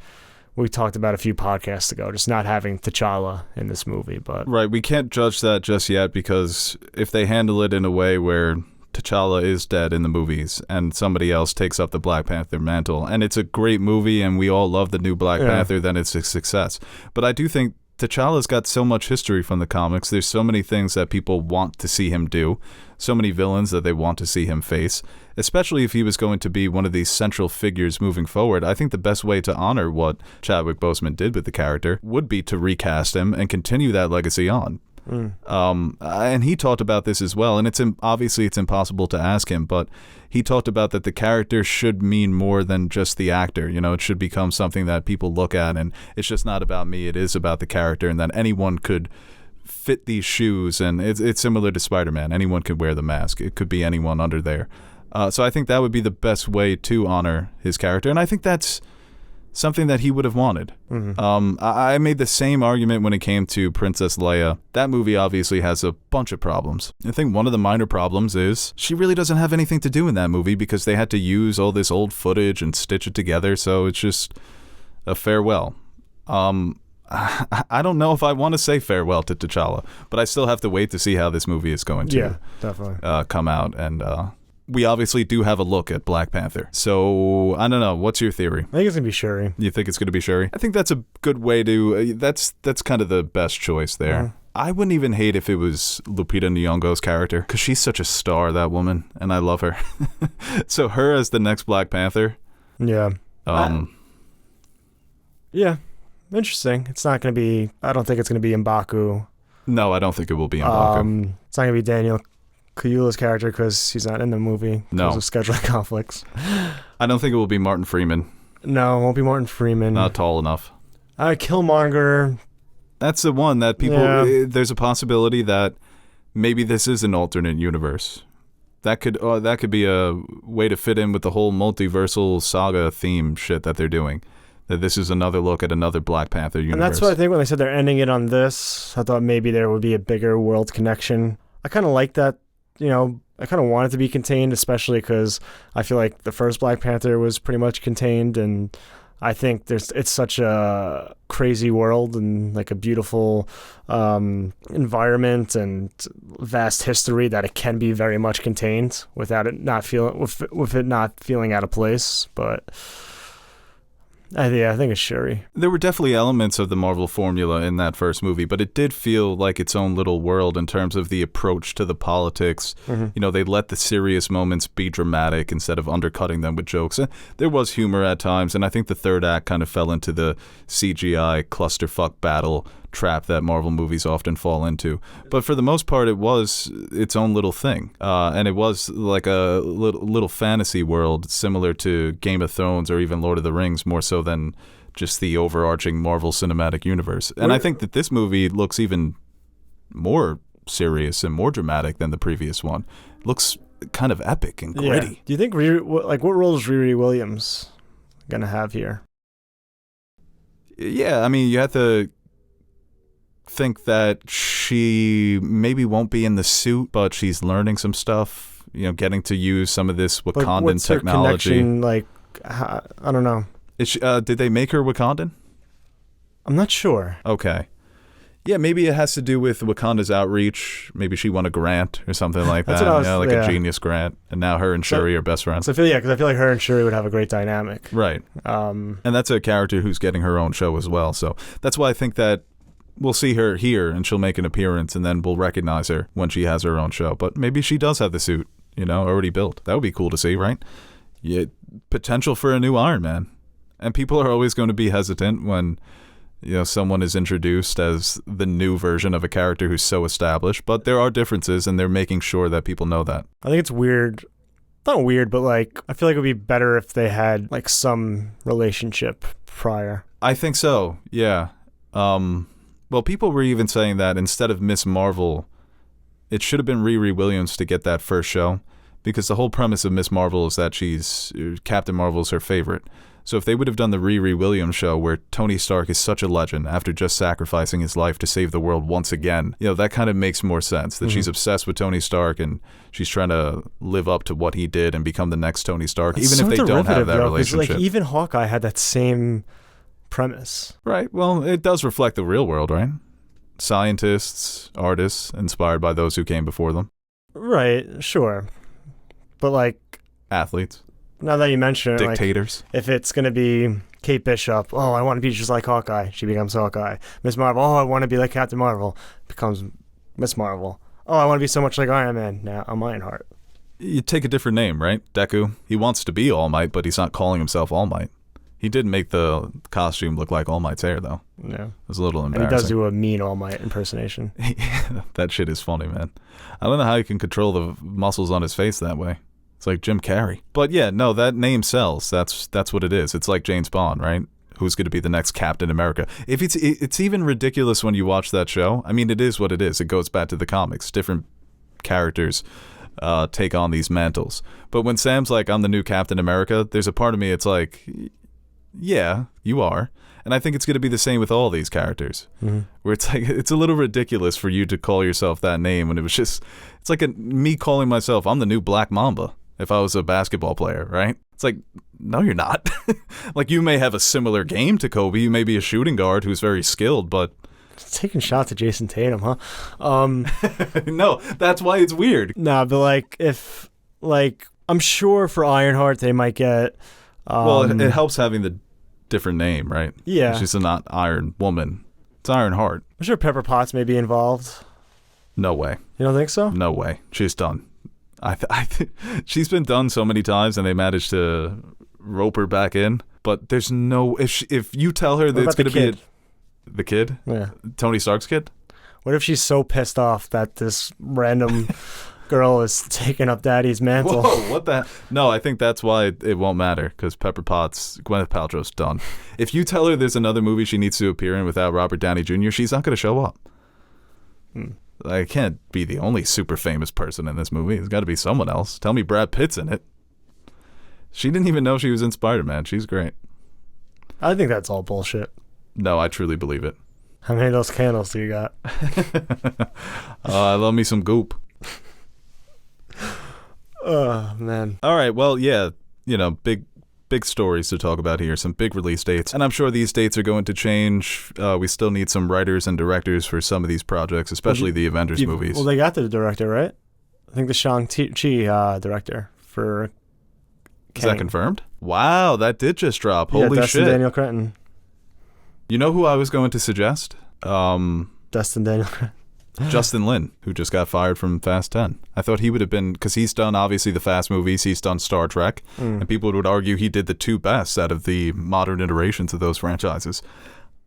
we talked about a few podcasts ago, just not having T'Challa in this movie. But right, we can't judge that just yet, because if they handle it in a way where T'Challa is dead in the movies and somebody else takes up the Black Panther mantle, and it's a great movie and we all love the new Black Panther, then it's a success. But I do think T'Challa's got so much history from the comics. There's so many things that people want to see him do, so many villains that they want to see him face, especially if he was going to be one of these central figures moving forward. I think the best way to honor what Chadwick Boseman did with the character would be to recast him and continue that legacy on. And he talked about this as well. And obviously it's impossible to ask him, but he talked about that the character should mean more than just the actor. You know, it should become something that people look at, and it's just not about me. It is about the character, and that anyone could fit these shoes. And it's similar to Spider-Man. Anyone could wear the mask. It could be anyone under there. So I think that would be the best way to honor his character. And I think that's something that he would have wanted. I made the same argument when it came to Princess Leia. That movie obviously has a bunch of problems. I think one of the minor problems is she really doesn't have anything to do in that movie because they had to use all this old footage and stitch it together, so it's just a farewell. I don't know if I want to say farewell to T'Challa, but I still have to wait to see how this movie is going to definitely come out. And we obviously do have a look at Black Panther. So, I don't know. What's your theory? I think it's going to be Shuri. You think it's going to be Shuri? I think that's a good way to... that's kind of the best choice there. I wouldn't even hate if it was Lupita Nyong'o's character, because she's such a star, that woman, and I love her. So her as the next Black Panther. Yeah. Yeah. Interesting. It's not going to be... I don't think it's going to be M'Baku. No, I don't think it will be M'Baku. It's not going to be Daniel Kaluuya's character because he's not in the movie because of scheduling conflicts. I don't think it will be Martin Freeman. No, it won't be Martin Freeman. Not tall enough. Killmonger. That's the one that people... Yeah. There's a possibility that maybe this is an alternate universe. That could be a way to fit in with the whole multiversal saga theme shit that they're doing. That this is another look at another Black Panther universe. And that's what I think when they said they're ending it on this. I thought maybe there would be a bigger world connection. I kind of like that. You know, I kind of want it to be contained, especially because I feel like the first Black Panther was pretty much contained, and I think it's such a crazy world and like a beautiful environment and vast history that it can be very much contained without it not feeling with it not feeling out of place. But I think it's Shuri. There were definitely elements of the Marvel formula in that first movie, but it did feel like its own little world in terms of the approach to the politics. You know, they let the serious moments be dramatic instead of undercutting them with jokes. There was humor at times, and I think the third act kind of fell into the CGI clusterfuck battle trap that Marvel movies often fall into. But for the most part, it was its own little thing. And it was like a little fantasy world similar to Game of Thrones or even Lord of the Rings, more so than just the overarching Marvel Cinematic Universe. And I think that this movie looks even more serious and more dramatic than the previous one. It looks kind of epic and gritty. Yeah. Do you think, what role is Riri Williams going to have here? Yeah, I mean, you have to think that she maybe won't be in the suit, but she's learning some stuff, you know, getting to use some of this Wakandan what's technology. Her connection, like, I don't know. Is she, did they make her Wakandan? I'm not sure. Okay. Yeah, maybe it has to do with Wakanda's outreach. Maybe she won a grant or something like that. A genius grant. And now her and Shuri are best friends. So because I feel like her and Shuri would have a great dynamic. Right. And that's a character who's getting her own show as well. So that's why I think that we'll see her here and she'll make an appearance and then we'll recognize her when she has her own show. But maybe she does have the suit, you know, already built. That would be cool to see, right? Yeah, potential for a new Iron Man. And people are always going to be hesitant when, you know, someone is introduced as the new version of a character who's so established. But there are differences and they're making sure that people know that. I think it's weird. Not weird, but like, I feel like it would be better if they had like some relationship prior. I think so, yeah. Well, people were even saying that instead of Miss Marvel, it should have been Riri Williams to get that first show, because the whole premise of Miss Marvel is that Captain Marvel's her favorite. So if they would have done the Riri Williams show where Tony Stark is such a legend after just sacrificing his life to save the world once again, you know, that kind of makes more sense, that she's obsessed with Tony Stark and she's trying to live up to what he did and become the next Tony Stark, That's even so if they don't have that relationship. Like, even Hawkeye had that same premise. Right. Well, it does reflect the real world, right? Scientists, artists, inspired by those who came before them. Right, sure. But like... athletes. Now that you mention it, dictators. Like, if it's going to be Kate Bishop, oh, I want to be just like Hawkeye, she becomes Hawkeye. Miss Marvel, oh, I want to be like Captain Marvel, becomes Miss Marvel. Oh, I want to be so much like Iron Man, now I'm Ironheart. You take a different name, right? Deku. He wants to be All Might, but he's not calling himself All Might. He did make the costume look like All Might's hair, though. Yeah. It was a little And embarrassing. he does do a mean All Might impersonation. That shit is funny, man. I don't know how he can control the muscles on his face that way. It's like Jim Carrey. But yeah, no, that name sells. That's what it is. It's like James Bond, right? Who's going to be the next Captain America? If it's even ridiculous when you watch that show. I mean, it is what it is. It goes back to the comics. Different characters take on these mantles. But when Sam's like, I'm the new Captain America, there's a part of me, it's like, yeah, you are. And I think it's going to be the same with all these characters. Mm-hmm. Where it's like, it's a little ridiculous for you to call yourself that name when it was just, it's like me calling myself, I'm the new Black Mamba if I was a basketball player, right? It's like, no, you're not. Like, you may have a similar game to Kobe. You may be a shooting guard who's very skilled, but... Taking shots at Jason Tatum, huh? No, that's why it's weird. Nah, but I'm sure for Ironheart they might get... well, it helps having the different name, right? Yeah. She's not Iron Woman. It's Ironheart. I'm sure Pepper Potts may be involved. No way. You don't think so? No way. She's done. She's been done so many times, and they managed to rope her back in. But there's no... If you tell her that it's going to be... The kid? Yeah. Tony Stark's kid? What if she's so pissed off that this random girl is taking up Daddy's mantle? Whoa, what the... No, I think that's why it won't matter, because Pepper Potts, Gwyneth Paltrow's done. If you tell her there's another movie she needs to appear in without Robert Downey Jr., she's not going to show up. I can't be the only super famous person in this movie. There's got to be someone else. Tell me Brad Pitt's in it. She didn't even know she was in Spider-Man. She's great. I think that's all bullshit. No, I truly believe it. How many of those candles do you got? I love me some goop. Oh, man. All right, well, yeah, big stories to talk about here, some big release dates. And I'm sure these dates are going to change. We still need some writers and directors for some of these projects, especially the Avengers movies. Well, they got the director, right? I think the Shang-Chi director for Is that confirmed? Wow, that did just drop. Holy Dustin shit. Daniel Cretton. You know who I was going to suggest? Dustin Daniel Cretton. Justin Lin, who just got fired from Fast 10. I thought he would have been, because he's done, obviously, the Fast movies, he's done Star Trek, and people would argue he did the two best out of the modern iterations of those franchises.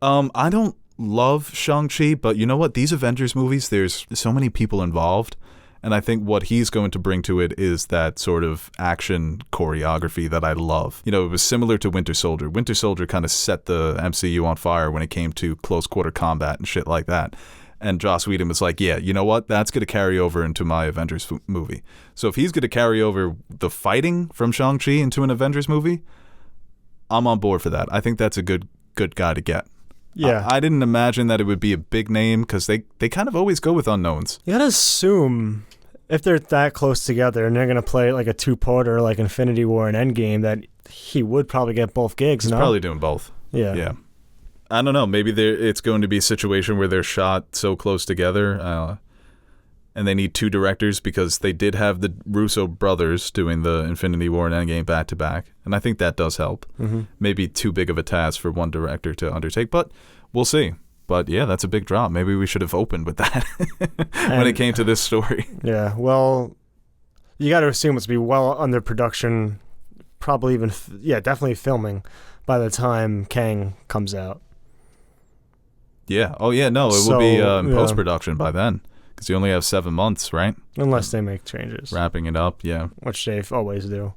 I don't love Shang-Chi, but you know what? These Avengers movies, there's so many people involved, and I think what he's going to bring to it is that sort of action choreography that I love. It was similar to Winter Soldier. Winter Soldier kind of set the MCU on fire when it came to close quarter combat and shit like that. And Joss Whedon was like, yeah, you know what? That's going to carry over into my Avengers movie. So if he's going to carry over the fighting from Shang-Chi into an Avengers movie, I'm on board for that. I think that's a good guy to get. Yeah. I didn't imagine that it would be a big name because they kind of always go with unknowns. You got to assume if they're that close together and they're going to play like a two-parter like Infinity War and Endgame, that he would probably get both gigs, He's probably doing both. Yeah. Yeah. I don't know. Maybe it's going to be a situation where they're shot so close together, and they need two directors because they did have the Russo brothers doing the Infinity War and Endgame back to back, and I think that does help. Mm-hmm. Maybe too big of a task for one director to undertake, but we'll see. But yeah, that's a big drop. Maybe we should have opened with that when it came to this story. Yeah. Well, you got to assume it's be well under production, probably even definitely filming by the time Kang comes out. Yeah. Oh, yeah. No, it will be in post-production by then because you only have 7 months, right? Unless they make changes. Wrapping it up, yeah. Which they always do.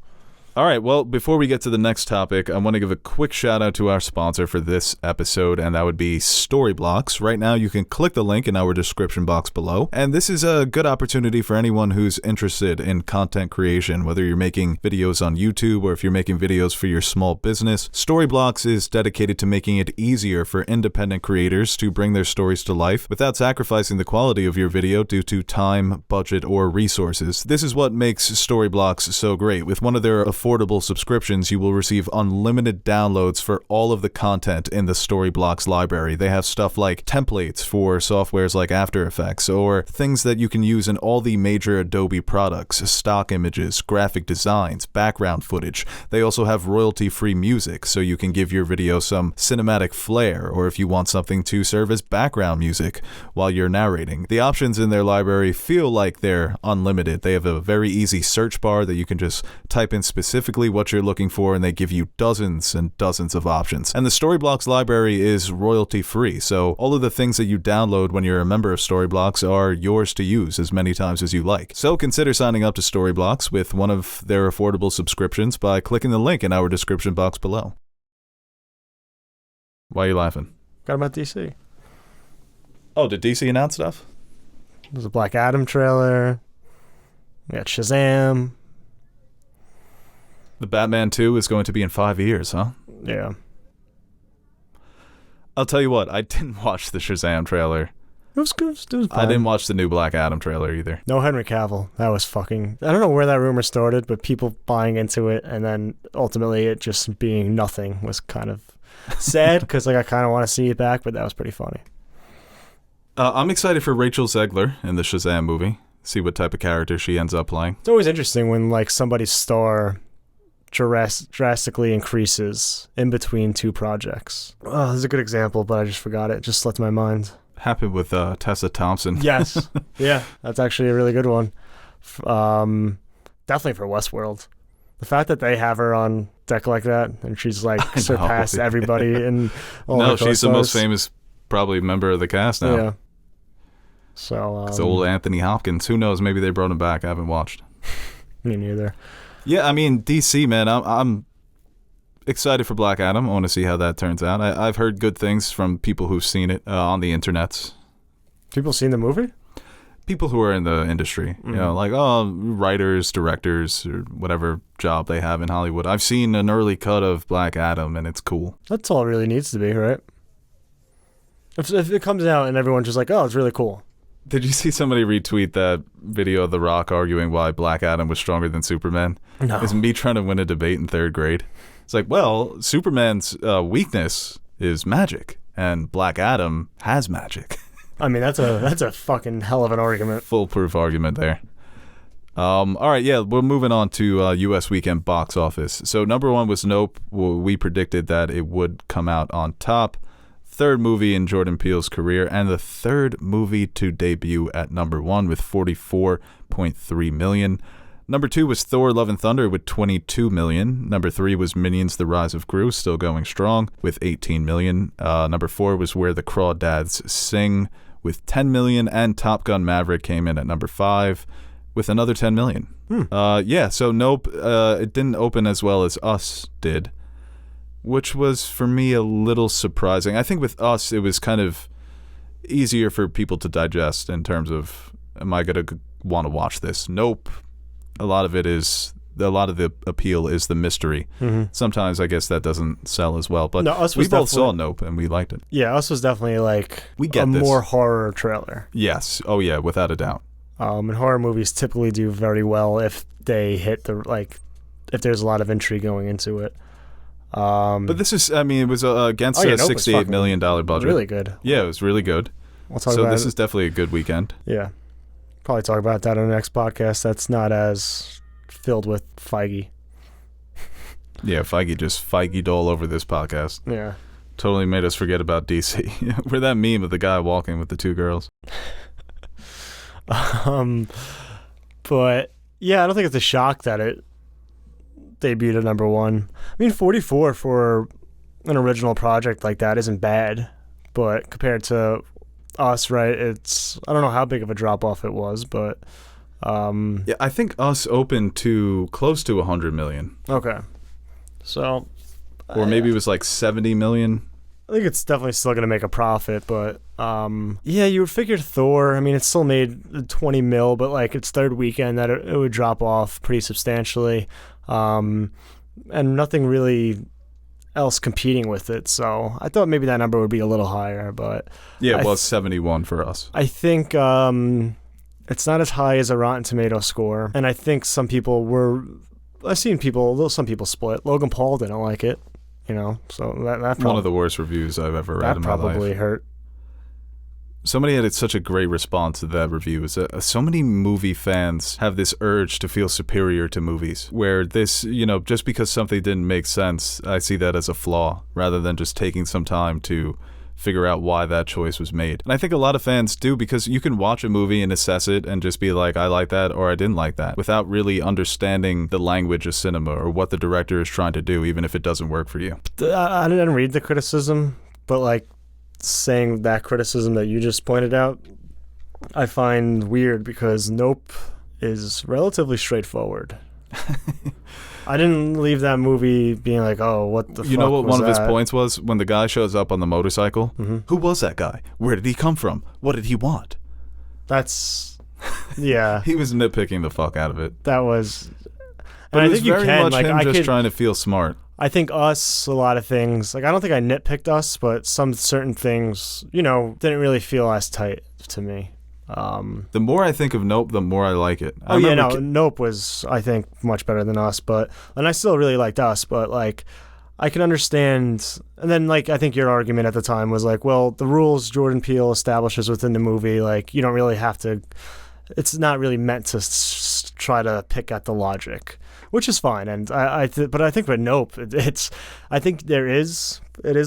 All right, well, before we get to the next topic, I want to give a quick shout out to our sponsor for this episode, and that would be Storyblocks. Right now, you can click the link in our description box below, and this is a good opportunity for anyone who's interested in content creation, whether you're making videos on YouTube or if you're making videos for your small business. Storyblocks is dedicated to making it easier for independent creators to bring their stories to life without sacrificing the quality of your video due to time, budget, or resources. This is what makes Storyblocks so great. With one of their affordable subscriptions, you will receive unlimited downloads for all of the content in the Storyblocks library. They have stuff like templates for softwares like After Effects, or things that you can use in all the major Adobe products, stock images, graphic designs, background footage. They also have royalty-free music, so you can give your video some cinematic flair, or if you want something to serve as background music while you're narrating. The options in their library feel like they're unlimited. They have a very easy search bar that you can just type in specific specifically what you're looking for, and they give you dozens and dozens of options. And the Storyblocks library is royalty free, so all of the things that you download when you're a member of Storyblocks are yours to use as many times as you like. So consider signing up to Storyblocks with one of their affordable subscriptions by clicking the link in our description box below. Why are you laughing? Got about DC. Oh, did DC announce stuff? There's a Black Adam trailer. We got Shazam. The Batman 2 is going to be in 5 years, huh? Yeah. I'll tell you what, I didn't watch the Shazam trailer. It was good. It was fun. I didn't watch the new Black Adam trailer either. No Henry Cavill. That was fucking... I don't know where that rumor started, but people buying into it and then ultimately it just being nothing was kind of sad because like I kind of want to see it back, but that was pretty funny. I'm excited for Rachel Zegler in the Shazam movie. See what type of character she ends up playing. It's always interesting when like somebody's star drastically increases in between two projects. Oh, this is a good example, but I just forgot it. It just slipped my mind. Happened with Tessa Thompson. Yes. Yeah, that's actually a really good one. Definitely for Westworld. The fact that they have her on deck like that and she's like surpassed everybody in all No, her she's the co-stars. most famous probably member of the cast now. Yeah. So It's old Anthony Hopkins. Who knows? Maybe they brought him back. I haven't watched. Me neither. Yeah, I mean, DC, man, I'm excited for Black Adam. I want to see how that turns out. I've heard good things from people who've seen it on the internets. People seen the movie? People who are in the industry, you know, like, writers, directors, or whatever job they have in Hollywood. I've seen an early cut of Black Adam, and it's cool. That's all it really needs to be, right? If it comes out and everyone's just like, oh, it's really cool. Did you see somebody retweet that video of The Rock arguing why Black Adam was stronger than Superman? No. It's me trying to win a debate in 3rd grade. It's like, well, Superman's weakness is magic, and Black Adam has magic. I mean, that's a fucking hell of an argument. Foolproof argument there. All right, yeah, we're moving on to U.S. weekend box office. So number 1 was Nope. We predicted that it would come out on top. 3rd movie in Jordan Peele's career, and the 3rd movie to debut at number 1 with $44.3 million. Number 2 was Thor: Love and Thunder with $22 million. Number 3 was Minions: The Rise of Gru, still going strong with $18 million. Number 4 was Where the Crawdads Sing with $10 million, and Top Gun: Maverick came in at number 5 with another $10 million. Yeah, so Nope, it didn't open as well as Us did, which was, for me, a little surprising. I think with Us, it was kind of easier for people to digest in terms of, am I going to want to watch this? Nope. A lot of the appeal is the mystery. Sometimes I guess that doesn't sell as well, but No, Us we was both saw definitely- Nope and we liked it. Yeah, Us was definitely like We get a this. more horror trailer. Yes. Oh yeah, without a doubt. And horror movies typically do very well if they hit if there's a lot of intrigue going into it. But this is, I mean, it was against Oh, yeah, a Nope was $68 million budget. Really good. Yeah, it was really good. We'll talk So about this it. is definitely a good weekend. Yeah. Probably talk about that on the next podcast. That's not as filled with Feige. Yeah, Feige just Feige'd all over this podcast. Yeah. Totally made us forget about DC. We're that meme of the guy walking with the 2 girls. But yeah, I don't think it's a shock that it debuted at number 1. I mean, 44 for an original project like that isn't bad, but compared to Us, right, it's, I don't know how big of a drop off it was, but Yeah, I think Us opened to close to 100 million. okay. So Or maybe it was like 70 million. I think it's definitely still going to make a profit, but yeah, you would figure Thor, I mean, it still made 20 mil, but like its 3rd weekend that it would drop off pretty substantially. And nothing really else competing with it. So I thought maybe that number would be a little higher, but Yeah, it was 71 for Us. I think it's not as high as a Rotten Tomato score. And I think some people I've seen some people split. Logan Paul didn't like it, you know, so that probably, One of the worst reviews I've ever read that in my life. probably hurt. Somebody had such a great response to that review. Is that so many movie fans have this urge to feel superior to movies, where this, you know, just because something didn't make sense, I see that as a flaw, rather than just taking some time to figure out why that choice was made. And I think a lot of fans do, because you can watch a movie and assess it and just be like, I like that or I didn't like that, without really understanding the language of cinema or what the director is trying to do, even if it doesn't work for you. I didn't read the criticism, but like saying that criticism that you just pointed out, I find weird because Nope is relatively straightforward. I didn't leave that movie being like, oh, what the fuck was that? You know what one of his points was? When the guy shows up on the motorcycle, who was that guy? Where did he come from? What did he want? That's, yeah. He was nitpicking the fuck out of it. That was, but and it I was think you very can, much like, him I just could, trying to feel smart. I think Us, a lot of things, like I don't think I nitpicked Us, but some certain things, you know, didn't really feel as tight to me. The more I think of Nope, the more I like it. Nope was, I think, much better than Us, and I still really liked Us, but like I can understand. And then like I think your argument at the time was like, well, the rules Jordan Peele establishes within the movie, like you don't really have to. It's not really meant to try to pick at the logic, which is fine. And but I think with Nope, I think it is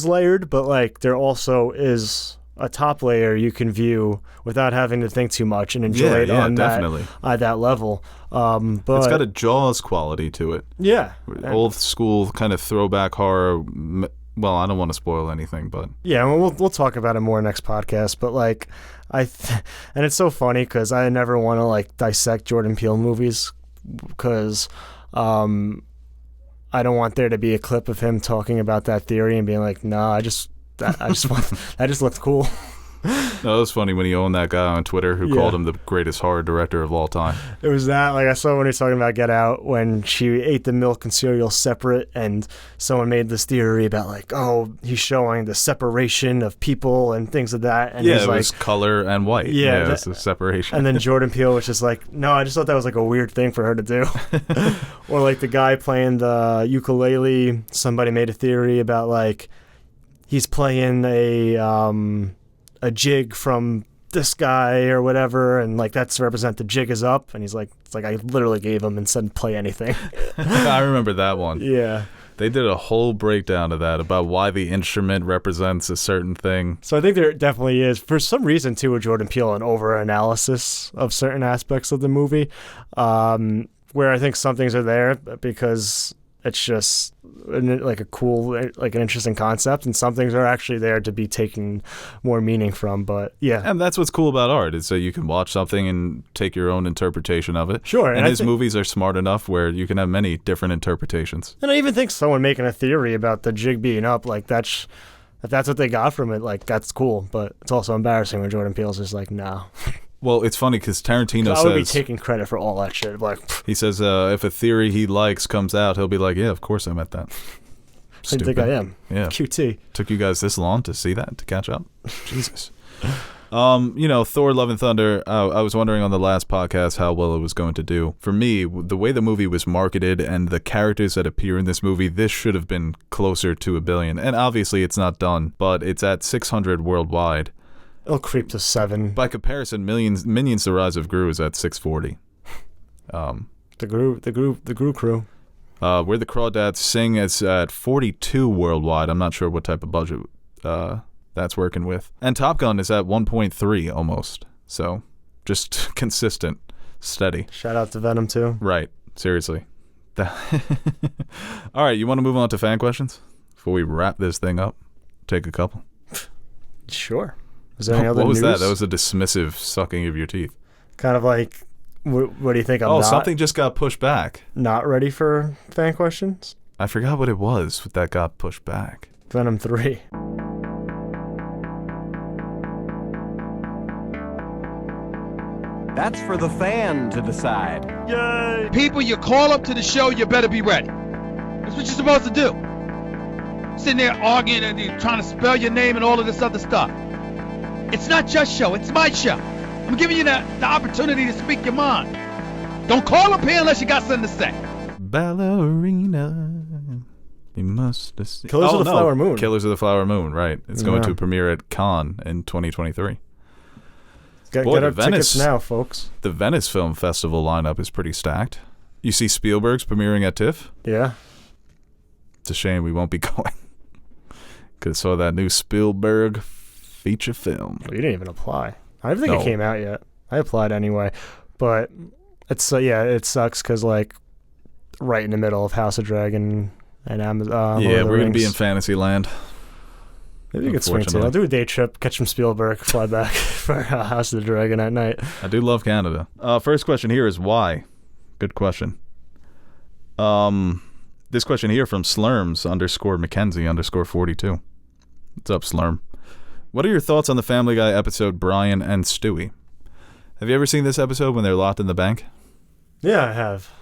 layered, but like there also is a top layer you can view without having to think too much and enjoy it on definitely. that level. But it's got a Jaws quality to it. Yeah. Old school kind of throwback horror. Well, I don't want to spoil anything, but yeah, we'll talk about it more next podcast. But like, and it's so funny because I never want to like dissect Jordan Peele movies because I don't want there to be a clip of him talking about that theory and being like, nah, I just that just looked cool. No, it was funny when he owned that guy on Twitter who called him the greatest horror director of all time. It was that, like I saw when he was talking about Get Out, when she ate the milk and cereal separate, and someone made this theory about like, oh, he's showing the separation of people and things of that. And yeah, it was color and white. Yeah, it's a separation. And then Jordan Peele was just like, no, I just thought that was like a weird thing for her to do. Or like the guy playing the ukulele, somebody made a theory about like, he's playing a jig from this guy or whatever, and like that's to represent the jig is up, and he's like, it's like I literally gave him and said play anything. I remember that one. Yeah. They did a whole breakdown of that about why the instrument represents a certain thing. So I think there definitely is, for some reason too, with Jordan Peele, an over-analysis of certain aspects of the movie, where I think some things are there because it's just like a cool, like an interesting concept, and some things are actually there to be taken more meaning from. But yeah, and that's what's cool about art, is that you can watch something and take your own interpretation of it. Sure, and his movies are smart enough where you can have many different interpretations. And I even think someone making a theory about the jig being up, like if that's what they got from it, like that's cool. But it's also embarrassing when Jordan Peele's just like, no. Well, it's funny because Tarantino says... I would be taking credit for all that shit. Like, he says if a theory he likes comes out, he'll be like, yeah, of course I meant that. I think I am. Yeah. QT. Took you guys this long to see that, to catch up? Jesus. Thor Love and Thunder, I was wondering on the last podcast how well it was going to do. For me, the way the movie was marketed and the characters that appear in this movie, this should have been closer to $1 billion. And obviously it's not done, but it's at 600 worldwide. It'll creep to 7. By comparison, Minions: The Rise of Gru is at 640. The Gru crew. Where the Crawdads Sing is at 42 worldwide. I'm not sure what type of budget that's working with. And Top Gun is at 1.3 almost. So just consistent, steady. Shout out to Venom too. Right. Seriously. All right, you want to move on to fan questions before we wrap this thing up? Take a couple. Sure. Is there any other What was news? that? That was a dismissive sucking of your teeth. Kind of like, what do you think? Something just got pushed back. Not ready for fan questions? I forgot what it was that got pushed back. Venom 3. That's for the fan to decide. Yay! People you call up to the show, you better be ready. That's what you're supposed to do. Sitting there arguing and you're trying to spell your name and all of this other stuff. It's not your show, it's my show. I'm giving you the opportunity to speak your mind. Don't call up here unless you got something to say. Ballerina, you must have seen... Killers of the Flower Moon. Killers of the Flower Moon, right. It's going to premiere at Cannes in 2023. Get our tickets now, folks. The Venice Film Festival lineup is pretty stacked. You see Spielberg's premiering at TIFF? Yeah. It's a shame we won't be going. Could have saw that new Spielberg feature film. Well, you didn't even apply. I don't think No. it came out yet. I applied anyway, but it's it sucks because like right in the middle of House of Dragon and Amazon. Yeah, we're going to be in Fantasyland. Maybe you could swing to. I'll do a day trip, catch some Spielberg, fly back for House of the Dragon at night. I do love Canada. First question here is why? Good question. This question here from Slurms_Mackenzie_42. What's up, Slurm? What are your thoughts on the Family Guy episode Brian and Stewie? Have you ever seen this episode when they're locked in the bank? Yeah, I have.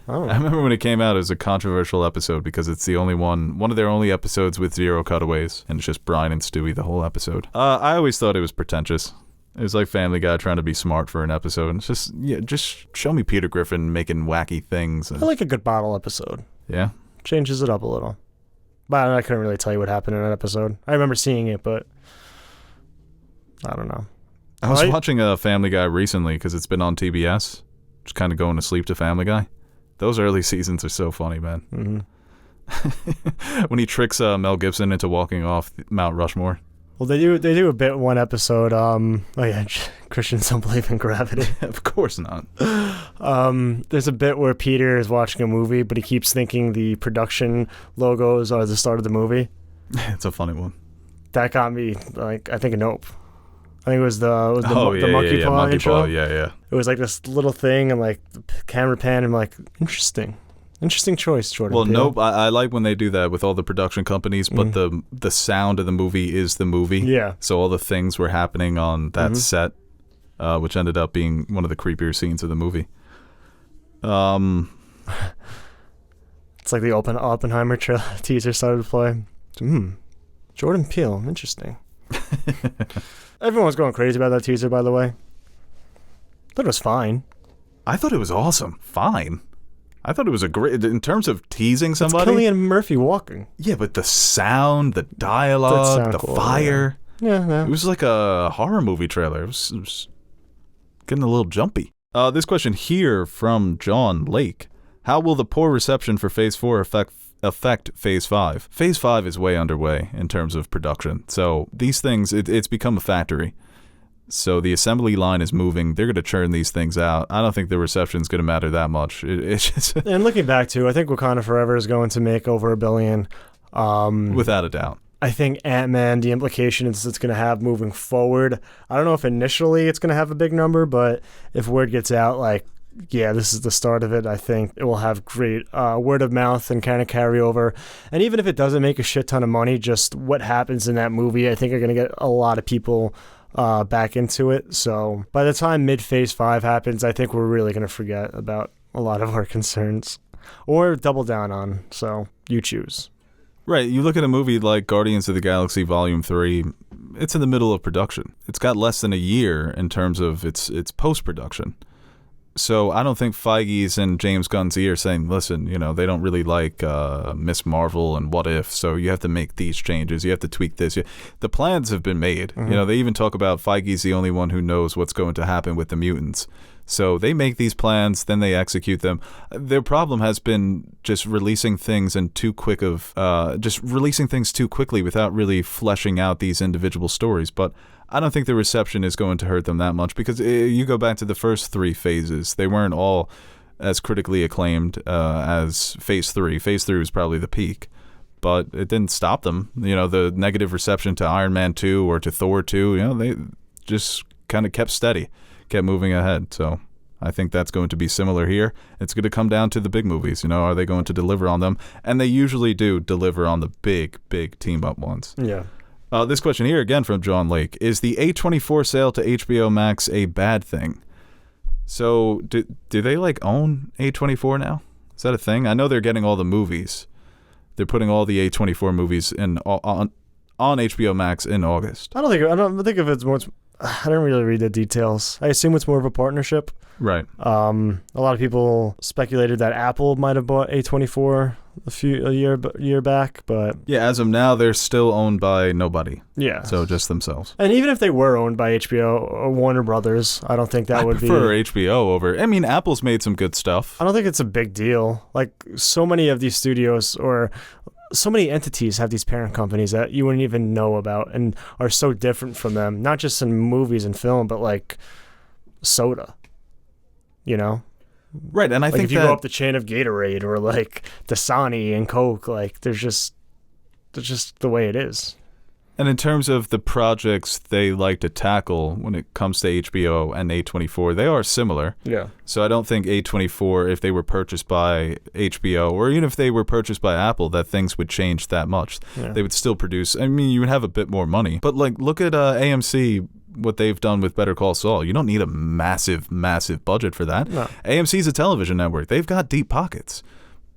I remember when it came out, it was a controversial episode because it's the only one of their only episodes with 0 cutaways, and it's just Brian and Stewie the whole episode. I always thought it was pretentious. It was like Family Guy trying to be smart for an episode, and it's just show me Peter Griffin making wacky things. I like a good bottle episode. Yeah? Changes it up a little. But I couldn't really tell you what happened in that episode. I remember seeing it, but I don't know. I was watching a Family Guy recently because it's been on TBS, just kind of going to sleep to Family Guy. Those early seasons are so funny, man. Mm-hmm. When he tricks Mel Gibson into walking off Mount Rushmore. Well, they do a bit one episode. Christians don't believe in gravity. Of course not. There's a bit where Peter is watching a movie, but he keeps thinking the production logos are the start of the movie. It's a funny one. That got me, like, I think Nope. I think it was the monkey paw monkey intro. paw, yeah. It was like this little thing, and like the camera pan, and I'm like, interesting choice, Jordan. Well, Peele. Nope. I like when they do that with all the production companies, but the sound of the movie is the movie. Yeah. So all the things were happening on that set, which ended up being one of the creepier scenes of the movie. It's like the Oppenheimer teaser started to play. Jordan Peele, interesting. Everyone was going crazy about that teaser, by the way. Thought it was fine. I thought it was awesome. Fine. I thought it was a great, in terms of teasing somebody. It's Cillian Murphy walking. Yeah, but the sound, the dialogue, the cool, fire. Yeah. It was like a horror movie trailer. It was getting a little jumpy. This question here from John Lake. How will the poor reception for Phase 4 affect Phase 5? Phase 5 is way underway in terms of production. So these things, it's become a factory. So the assembly line is moving. They're going to churn these things out. I don't think the reception is going to matter that much. It's just and looking back to, I think Wakanda Forever is going to make over $1 billion. Without a doubt. I think Ant-Man, the implications it's going to have moving forward. I don't know if initially it's going to have a big number, but if word gets out, like, yeah, this is the start of it, I think it will have great word of mouth and kind of carry over. And even if it doesn't make a shit ton of money, just what happens in that movie, I think are going to get a lot of people back into it. So by the time mid-Phase 5 happens, I think we're really going to forget about a lot of our concerns. Or double down on, so you choose. Right, you look at a movie like Guardians of the Galaxy Volume 3, it's in the middle of production. It's got less than a year in terms of its post-production. So I don't think Feige's and James Gunn's ear saying, listen, they don't really like Miss Marvel and What If, so you have to make these changes, you have to tweak this. The plans have been made. They even talk about Feige's the only one who knows what's going to happen with the mutants. So they make these plans, then they execute them. Their problem has been just releasing things too quickly without really fleshing out these individual stories. But I don't think the reception is going to hurt them that much because you go back to the first 3 phases. They weren't all as critically acclaimed as Phase 3. Phase 3 was probably the peak, but it didn't stop them. The negative reception to Iron Man 2 or to Thor 2, they just kind of kept steady, kept moving ahead. So I think that's going to be similar here. It's going to come down to the big movies. Are they going to deliver on them? And they usually do deliver on the big team-up ones. Yeah. This question here, again from John Lake. Is the A24 sale to HBO Max a bad thing? So, do they, own A24 now? Is that a thing? I know they're getting all the movies. They're putting all the A24 movies on HBO Max in August. I don't think if it's more... I don't really read the details. I assume it's more of a partnership. Right. A lot of people speculated that Apple might have bought A24 a year back, but yeah, as of now, they're still owned by nobody. Yeah. So just themselves. And even if they were owned by HBO or Warner Brothers, I don't think that would be. I prefer HBO over. I mean, Apple's made some good stuff. I don't think it's a big deal. Like so many of these studios, or so many entities have these parent companies that you wouldn't even know about and are so different from them, not just in movies and film, but like soda, you know? Right, and I Like think if you that go up the chain of Gatorade or like Dasani and Coke, like there's just the way it is. and in terms of the projects they like to tackle when it comes to HBO and A24, they are similar. Yeah. So I don't think A24, if they were purchased by HBO or even if they were purchased by Apple, that things would change that much. Yeah. They would still produce. I mean, you would have a bit more money. But like, look at AMC, what they've done with Better Call Saul. You don't need a massive, massive budget for that. No. AMC's a television network. They've got deep pockets.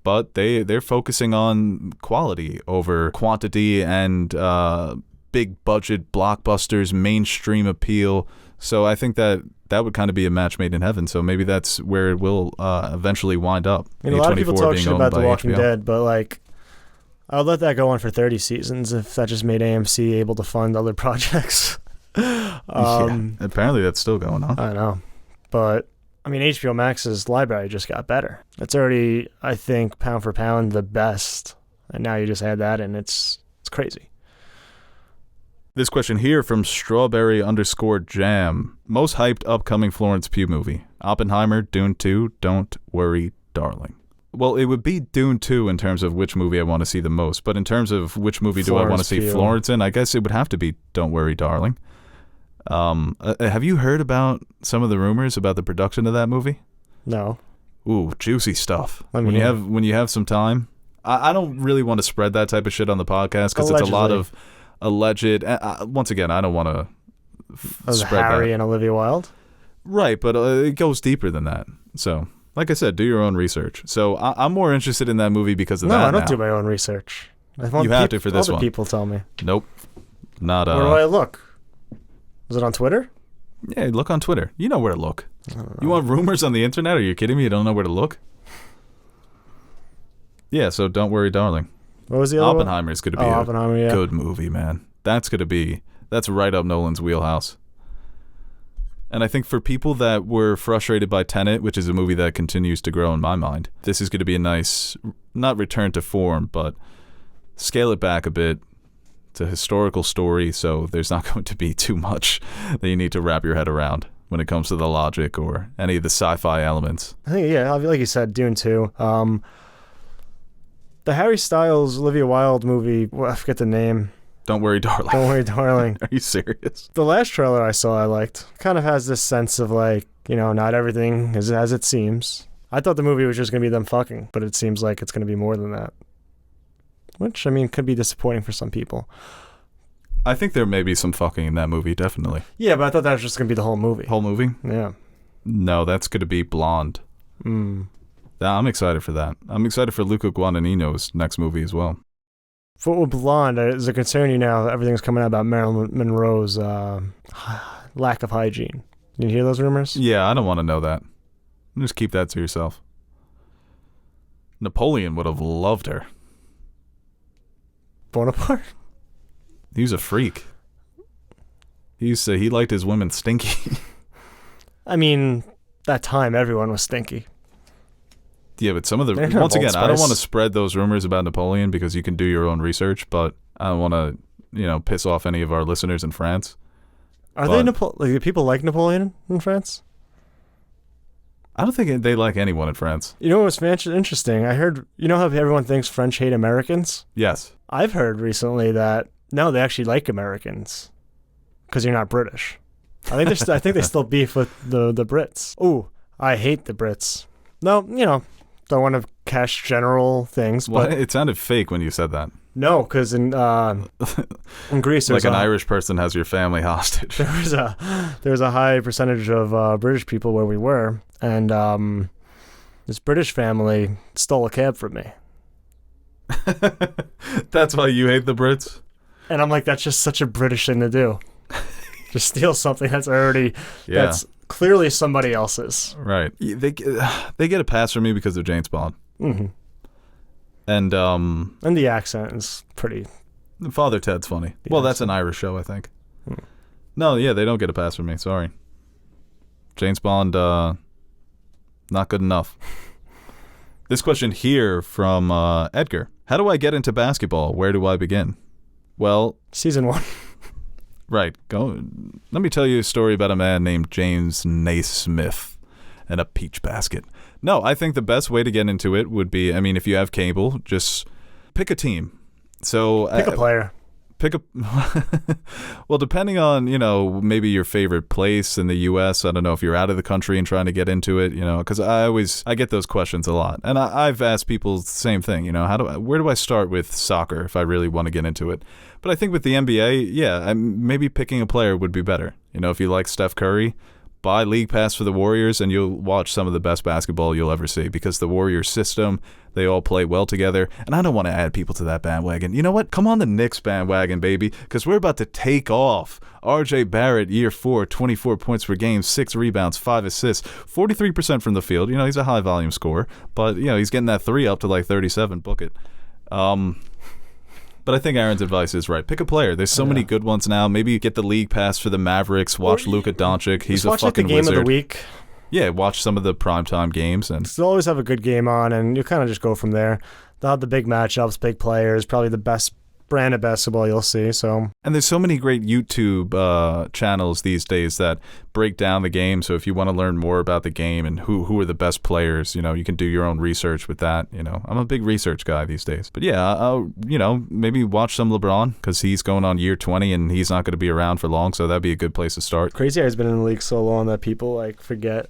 But they're focusing on quality over quantity and big budget blockbusters, mainstream appeal. So I think that would kind of be a match made in heaven. So maybe that's where it will eventually wind up. I mean, a lot of people talk being shit owned about The by Walking HBO. Dead, but like, I would let that go on for 30 seasons if that just made AMC able to fund other projects. Yeah, apparently that's still going on. I know, but I mean, HBO Max's library just got better. It's already, I think, pound for pound, the best, and now you just add that, and it's crazy. This question here from strawberry_jam. Most hyped upcoming Florence Pugh movie. Oppenheimer, Dune 2, Don't Worry, Darling. Well, it would be Dune 2 in terms of which movie I want to see the most, but in terms of which movie do I want to see Pugh. Florence in, I guess it would have to be Don't Worry, Darling. Have you heard about some of the rumors about the production of that movie? No. Ooh, juicy stuff. Let When me you have some time, I don't really want to spread that type of shit on the podcast because it's a lot of alleged. Once again, I don't want to spread Harry that. and Olivia Wilde? Right, but it goes deeper than that. So, like I said, do your own research. So I'm more interested in that movie because of No, that. I don't now. do my own research. I want You have to for this other one. people tell me. Nope, not. Where do I look? Is it on Twitter? Yeah, look on Twitter. You know where to look. You want rumors on the internet? Are you kidding me? You don't know where to look? Yeah, so Don't Worry, Darling. What was the other one? Oppenheimer is going to be Oppenheimer, yeah. good movie, man. That's right up Nolan's wheelhouse. And I think for people that were frustrated by Tenet, which is a movie that continues to grow in my mind, this is going to be a nice, not return to form, but scale it back a bit. It's a historical story, so there's not going to be too much that you need to wrap your head around when it comes to the logic or any of the sci-fi elements. I think, yeah, like you said, Dune 2. The Harry Styles, Olivia Wilde movie, I forget the name. Don't Worry, Darling. Don't Worry, Darling. Are you serious? The last trailer I saw I liked. Kind of has this sense of like, you know, not everything is as it seems. I thought the movie was just going to be them fucking, but it seems like it's going to be more than that. Which, I mean, could be disappointing for some people. I think there may be some fucking in that movie, definitely. Yeah, but I thought that was just going to be the whole movie. Whole movie? Yeah. No, that's going to be Blonde. I'm excited for that. I'm excited for Luca Guadagnino's next movie as well. For with Blonde, does it concern you now that everything's coming out about Marilyn Monroe's lack of hygiene? You hear those rumors? Yeah, I don't want to know that. Just keep that to yourself. Napoleon would have loved her. Bonaparte? He was a freak. He liked his women stinky. I mean, that time everyone was stinky. Yeah, but some of the... They're not Once again, Old I don't Spice. want to spread those rumors about Napoleon because you can do your own research, but I don't want to, piss off any of our listeners in France. Are they do people like Napoleon in France? I don't think they like anyone in France. You know what's interesting? I heard, you know how everyone thinks French hate Americans? Yes. I've heard recently that, no, they actually like Americans because you're not British. I think they still beef with the Brits. Ooh, I hate the Brits. No, don't want to cash general things, Well, but it sounded fake when you said that. no, because in Greece Like there's an Irish person has your family hostage. there's a high percentage of British people where we were, and this British family stole a cab from me, That's why you hate the Brits? and I'm like, that's just such a British thing to do. Just steal something that's already Yeah. that's clearly somebody else's. Right. They get a pass from me because of James Bond. Mm-hmm. And And the accent is pretty. Father Ted's funny. Yeah, Well, that's an Irish show, I think. No, yeah, they don't get a pass from me. Sorry. James Bond, not good enough. This question here from Edgar. How do I get into basketball? Where do I begin? Well, Season 1. right. Let me tell you a story about a man named James Naismith and a peach basket. No, I think the best way to get into it would be, if you have cable, just pick a team. So Pick a player. Well, depending on, maybe your favorite place in the U.S. I don't know if you're out of the country and trying to get into it, because I get those questions a lot. And I've asked people the same thing, where do I start with soccer if I really want to get into it? But I think with the NBA, maybe picking a player would be better. If you like Steph Curry, buy League Pass for the Warriors and you'll watch some of the best basketball you'll ever see, because the Warriors system, they all play well together. And I don't want to add people to that bandwagon. You know what? Come on the Knicks bandwagon, baby, because we're about to take off. R.J. Barrett, year 4, 24 points per game, 6 rebounds, 5 assists, 43% from the field. He's a high-volume scorer, but, he's getting that 3 up to like 37. Book it. But I think Aaron's advice is right. Pick a player. There's so many good ones now. Maybe get the League Pass for the Mavericks. Watch Luka Doncic. He's a fucking game wizard. Of the week. Yeah, watch some of the primetime games. And they'll always have a good game on, and you kind of just go from there. They'll have the big matchups, big players, probably the best brand of basketball you'll see. So, and there's so many great YouTube channels these days that break down the game. So if you want to learn more about the game and who are the best players, you can do your own research with that. I'm a big research guy these days. But yeah, I'll, maybe watch some LeBron, because he's going on year 20 and he's not going to be around for long. So that'd be a good place to start. Crazy how he's been in the league so long that people forget.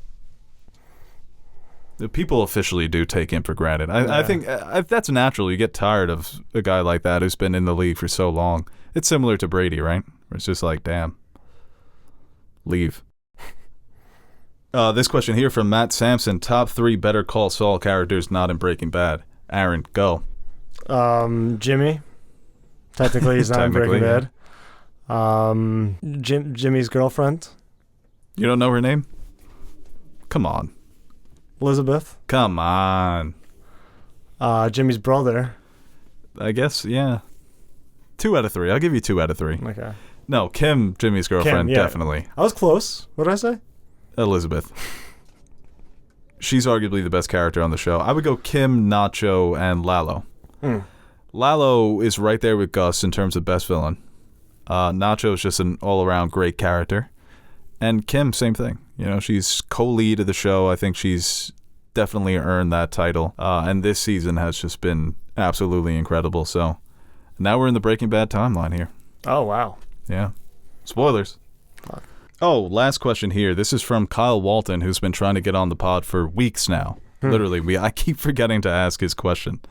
The people officially do take him for granted. I think that's natural. You get tired of a guy like that who's been in the league for so long. It's similar to Brady, right? Where it's just like, damn, leave. This question here from Matt Sampson. Top 3 Better Call Saul characters not in Breaking Bad. Aaron, go. Jimmy. Technically, he's not in Breaking Bad. Jimmy's girlfriend. You don't know her name? Come on. Elizabeth. Come on. Jimmy's brother. I guess, yeah. 2 out of 3. I'll give you 2 out of 3. Okay. No, Kim, Jimmy's girlfriend, definitely. I was close. What did I say? Elizabeth. She's arguably the best character on the show. I would go Kim, Nacho, and Lalo. Lalo is right there with Gus in terms of best villain. Nacho is just an all-around great character. And Kim, same thing. She's co-lead of the show. I think she's definitely earned that title. And this season has just been absolutely incredible. So now we're in the Breaking Bad timeline here. Oh, wow. Yeah. Spoilers. Fuck. Oh, last question here. This is from Kyle Walton, who's been trying to get on the pod for weeks now. Literally, I keep forgetting to ask his question.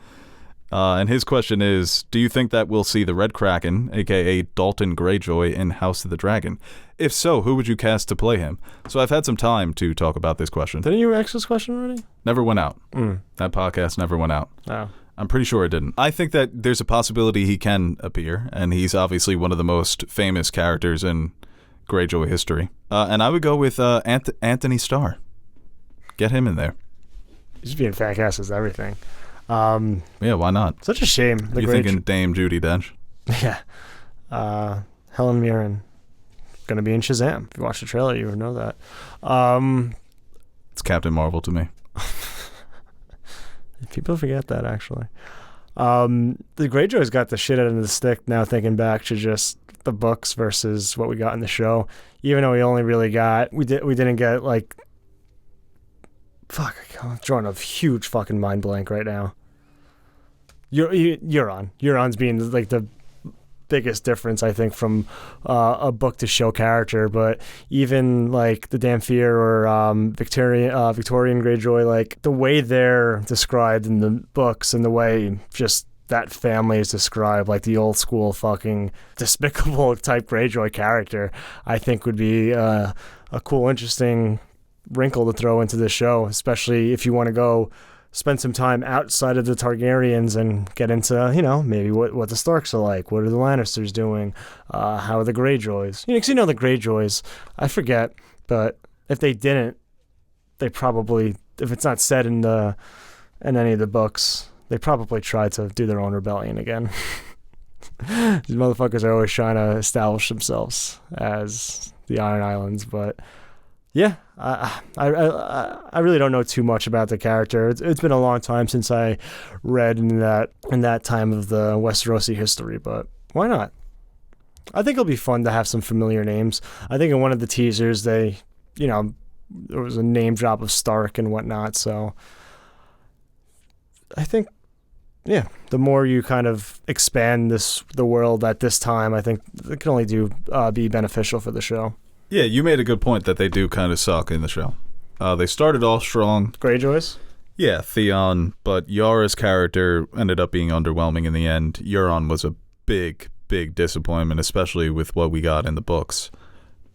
And his question is, do you think that we'll see the Red Kraken, a.k.a. Dalton Greyjoy, in House of the Dragon? If so, who would you cast to play him? So I've had some time to talk about this question. Didn't you ask this question already? Never went out. That podcast never went out. Oh. I'm pretty sure it didn't. I think that there's a possibility he can appear, and he's obviously one of the most famous characters in Greyjoy history. And I would go with Anthony Starr. Get him in there. He's being fat ass as everything. Yeah, why not? Such a shame. You're thinking Dame Judi Dench? Yeah. Helen Mirren. Going to be in Shazam. If you watch the trailer, you would know that. It's Captain Marvel to me. People forget that, actually. The Greyjoy's got the shit out of the stick now, thinking back to just the books versus what we got in the show. Even though we only really got... We didn't get, Fuck, I'm drawing a huge fucking mind blank right now. Euron. Euron's being the biggest difference, I think, from a book to show character. But even the Dampier or Victorian Greyjoy, the way they're described in the books and the way just that family is described, the old school fucking despicable type Greyjoy character, I think would be a cool, interesting wrinkle to throw into the show, especially if you want to go spend some time outside of the Targaryens and get into, maybe what the Starks are like, what are the Lannisters doing, how are the Greyjoys, because the Greyjoys, I forget, but if they didn't, they probably, if it's not said in any of the books, they probably tried to do their own rebellion again. These motherfuckers are always trying to establish themselves as the Iron Islands, but Yeah, I really don't know too much about the character. It's been a long time since I read in that time of the Westerosi history, but why not? I think it'll be fun to have some familiar names. I think in one of the teasers there was a name drop of Stark and whatnot, so I think, yeah, the more you kind of expand the world at this time, I think it can only be beneficial for the show. Yeah, you made a good point that they do kind of suck in the show. They started off strong. Greyjoys? Yeah, Theon, but Yara's character ended up being underwhelming in the end. Euron was a big disappointment, especially with what we got in the books.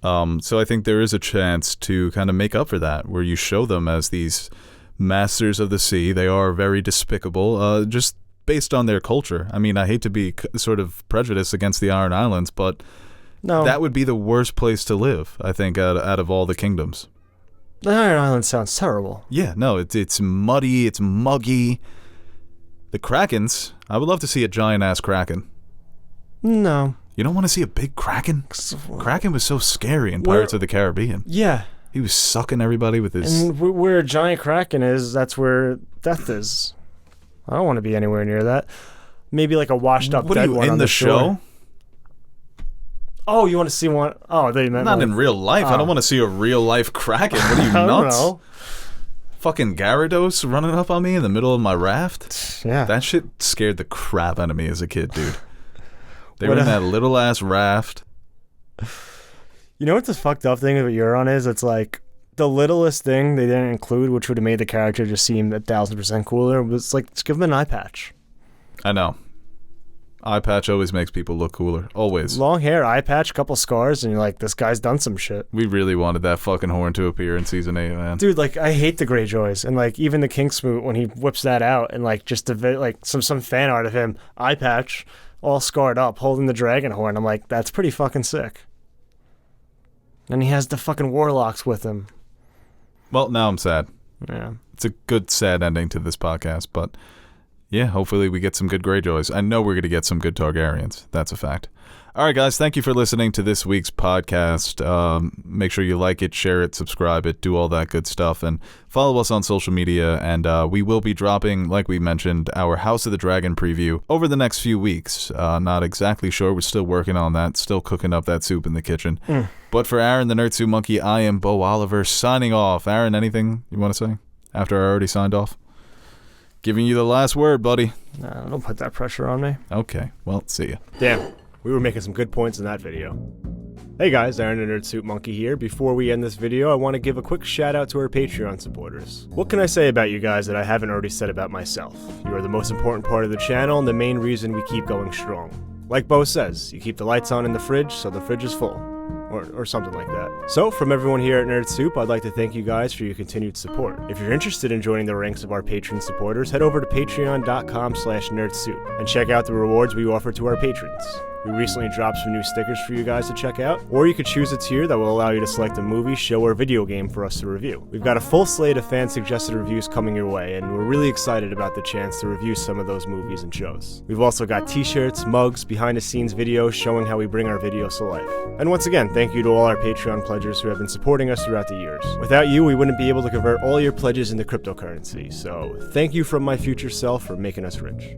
So I think there is a chance to kind of make up for that, where you show them as these masters of the sea. They are very despicable, just based on their culture. I mean, I hate to be sort of prejudiced against the Iron Islands, but no, that would be the worst place to live, I think, out of all the kingdoms. The Iron Islands sounds terrible. Yeah, no, it's muddy, it's muggy. The Krakens, I would love to see a giant-ass Kraken. No. You don't want to see a big Kraken? Kraken was so scary in Pirates of the Caribbean. Yeah. He was sucking everybody with his... And where a giant Kraken is, that's where death is. I don't want to be anywhere near that. Maybe like a washed-up dead one on the show? Shore. Oh, you want to see one? Oh, they meant not in real life. I don't want to see a real-life Kraken. What are you, nuts? I don't know. Fucking Gyarados running up on me in the middle of my raft? Yeah. That shit scared the crap out of me as a kid, dude. They were in that little-ass raft. You know what the fucked up thing with Euron is? It's like the littlest thing they didn't include, which would have made the character just seem 1,000% cooler, was like, just give him an eye patch. I know. Eye patch always makes people look cooler. Always. Long hair, eye patch, couple scars, and you're like, this guy's done some shit. We really wanted that fucking horn to appear in season 8, man. Dude, like, I hate the Greyjoys, and like, even the King Smoot, when he whips that out, and like, just like some fan art of him, eye patch, all scarred up, holding the dragon horn. I'm like, that's pretty fucking sick. And he has the fucking warlocks with him. Well, now I'm sad. Yeah. It's a good, sad ending to this podcast, but yeah, hopefully we get some good Greyjoys. I know we're going to get some good Targaryens. That's a fact. All right, guys, thank you for listening to this week's podcast. Make sure you like it, share it, subscribe it, do all that good stuff, and follow us on social media. And we will be dropping, like we mentioned, our House of the Dragon preview over the next few weeks. Not exactly sure. We're still working on that, still cooking up that soup in the kitchen. But for Aaron, the Nerd Soup Monkey, I am Bo Oliver, signing off. Aaron, anything you want to say after I already signed off? Giving you the last word, buddy. No, don't put that pressure on me. Okay, well, see ya. Damn. We were making some good points in that video. Hey guys, Aaron the Nerd Soup Monkey here. Before we end this video, I want to give a quick shout out to our Patreon supporters. What can I say about you guys that I haven't already said about myself? You are the most important part of the channel and the main reason we keep going strong. Like Bo says, you keep the lights on in the fridge so the fridge is full. Or something like that. So, from everyone here at Nerd Soup, I'd like to thank you guys for your continued support. If you're interested in joining the ranks of our patron supporters, head over to patreon.com/nerdsoup and check out the rewards we offer to our patrons. We recently dropped some new stickers for you guys to check out, or you could choose a tier that will allow you to select a movie, show, or video game for us to review. We've got a full slate of fan-suggested reviews coming your way, and we're really excited about the chance to review some of those movies and shows. We've also got t-shirts, mugs, behind-the-scenes videos showing how we bring our videos to life. And once again, thank you to all our Patreon pledgers who have been supporting us throughout the years. Without you, we wouldn't be able to convert all your pledges into cryptocurrency, so thank you from my future self for making us rich.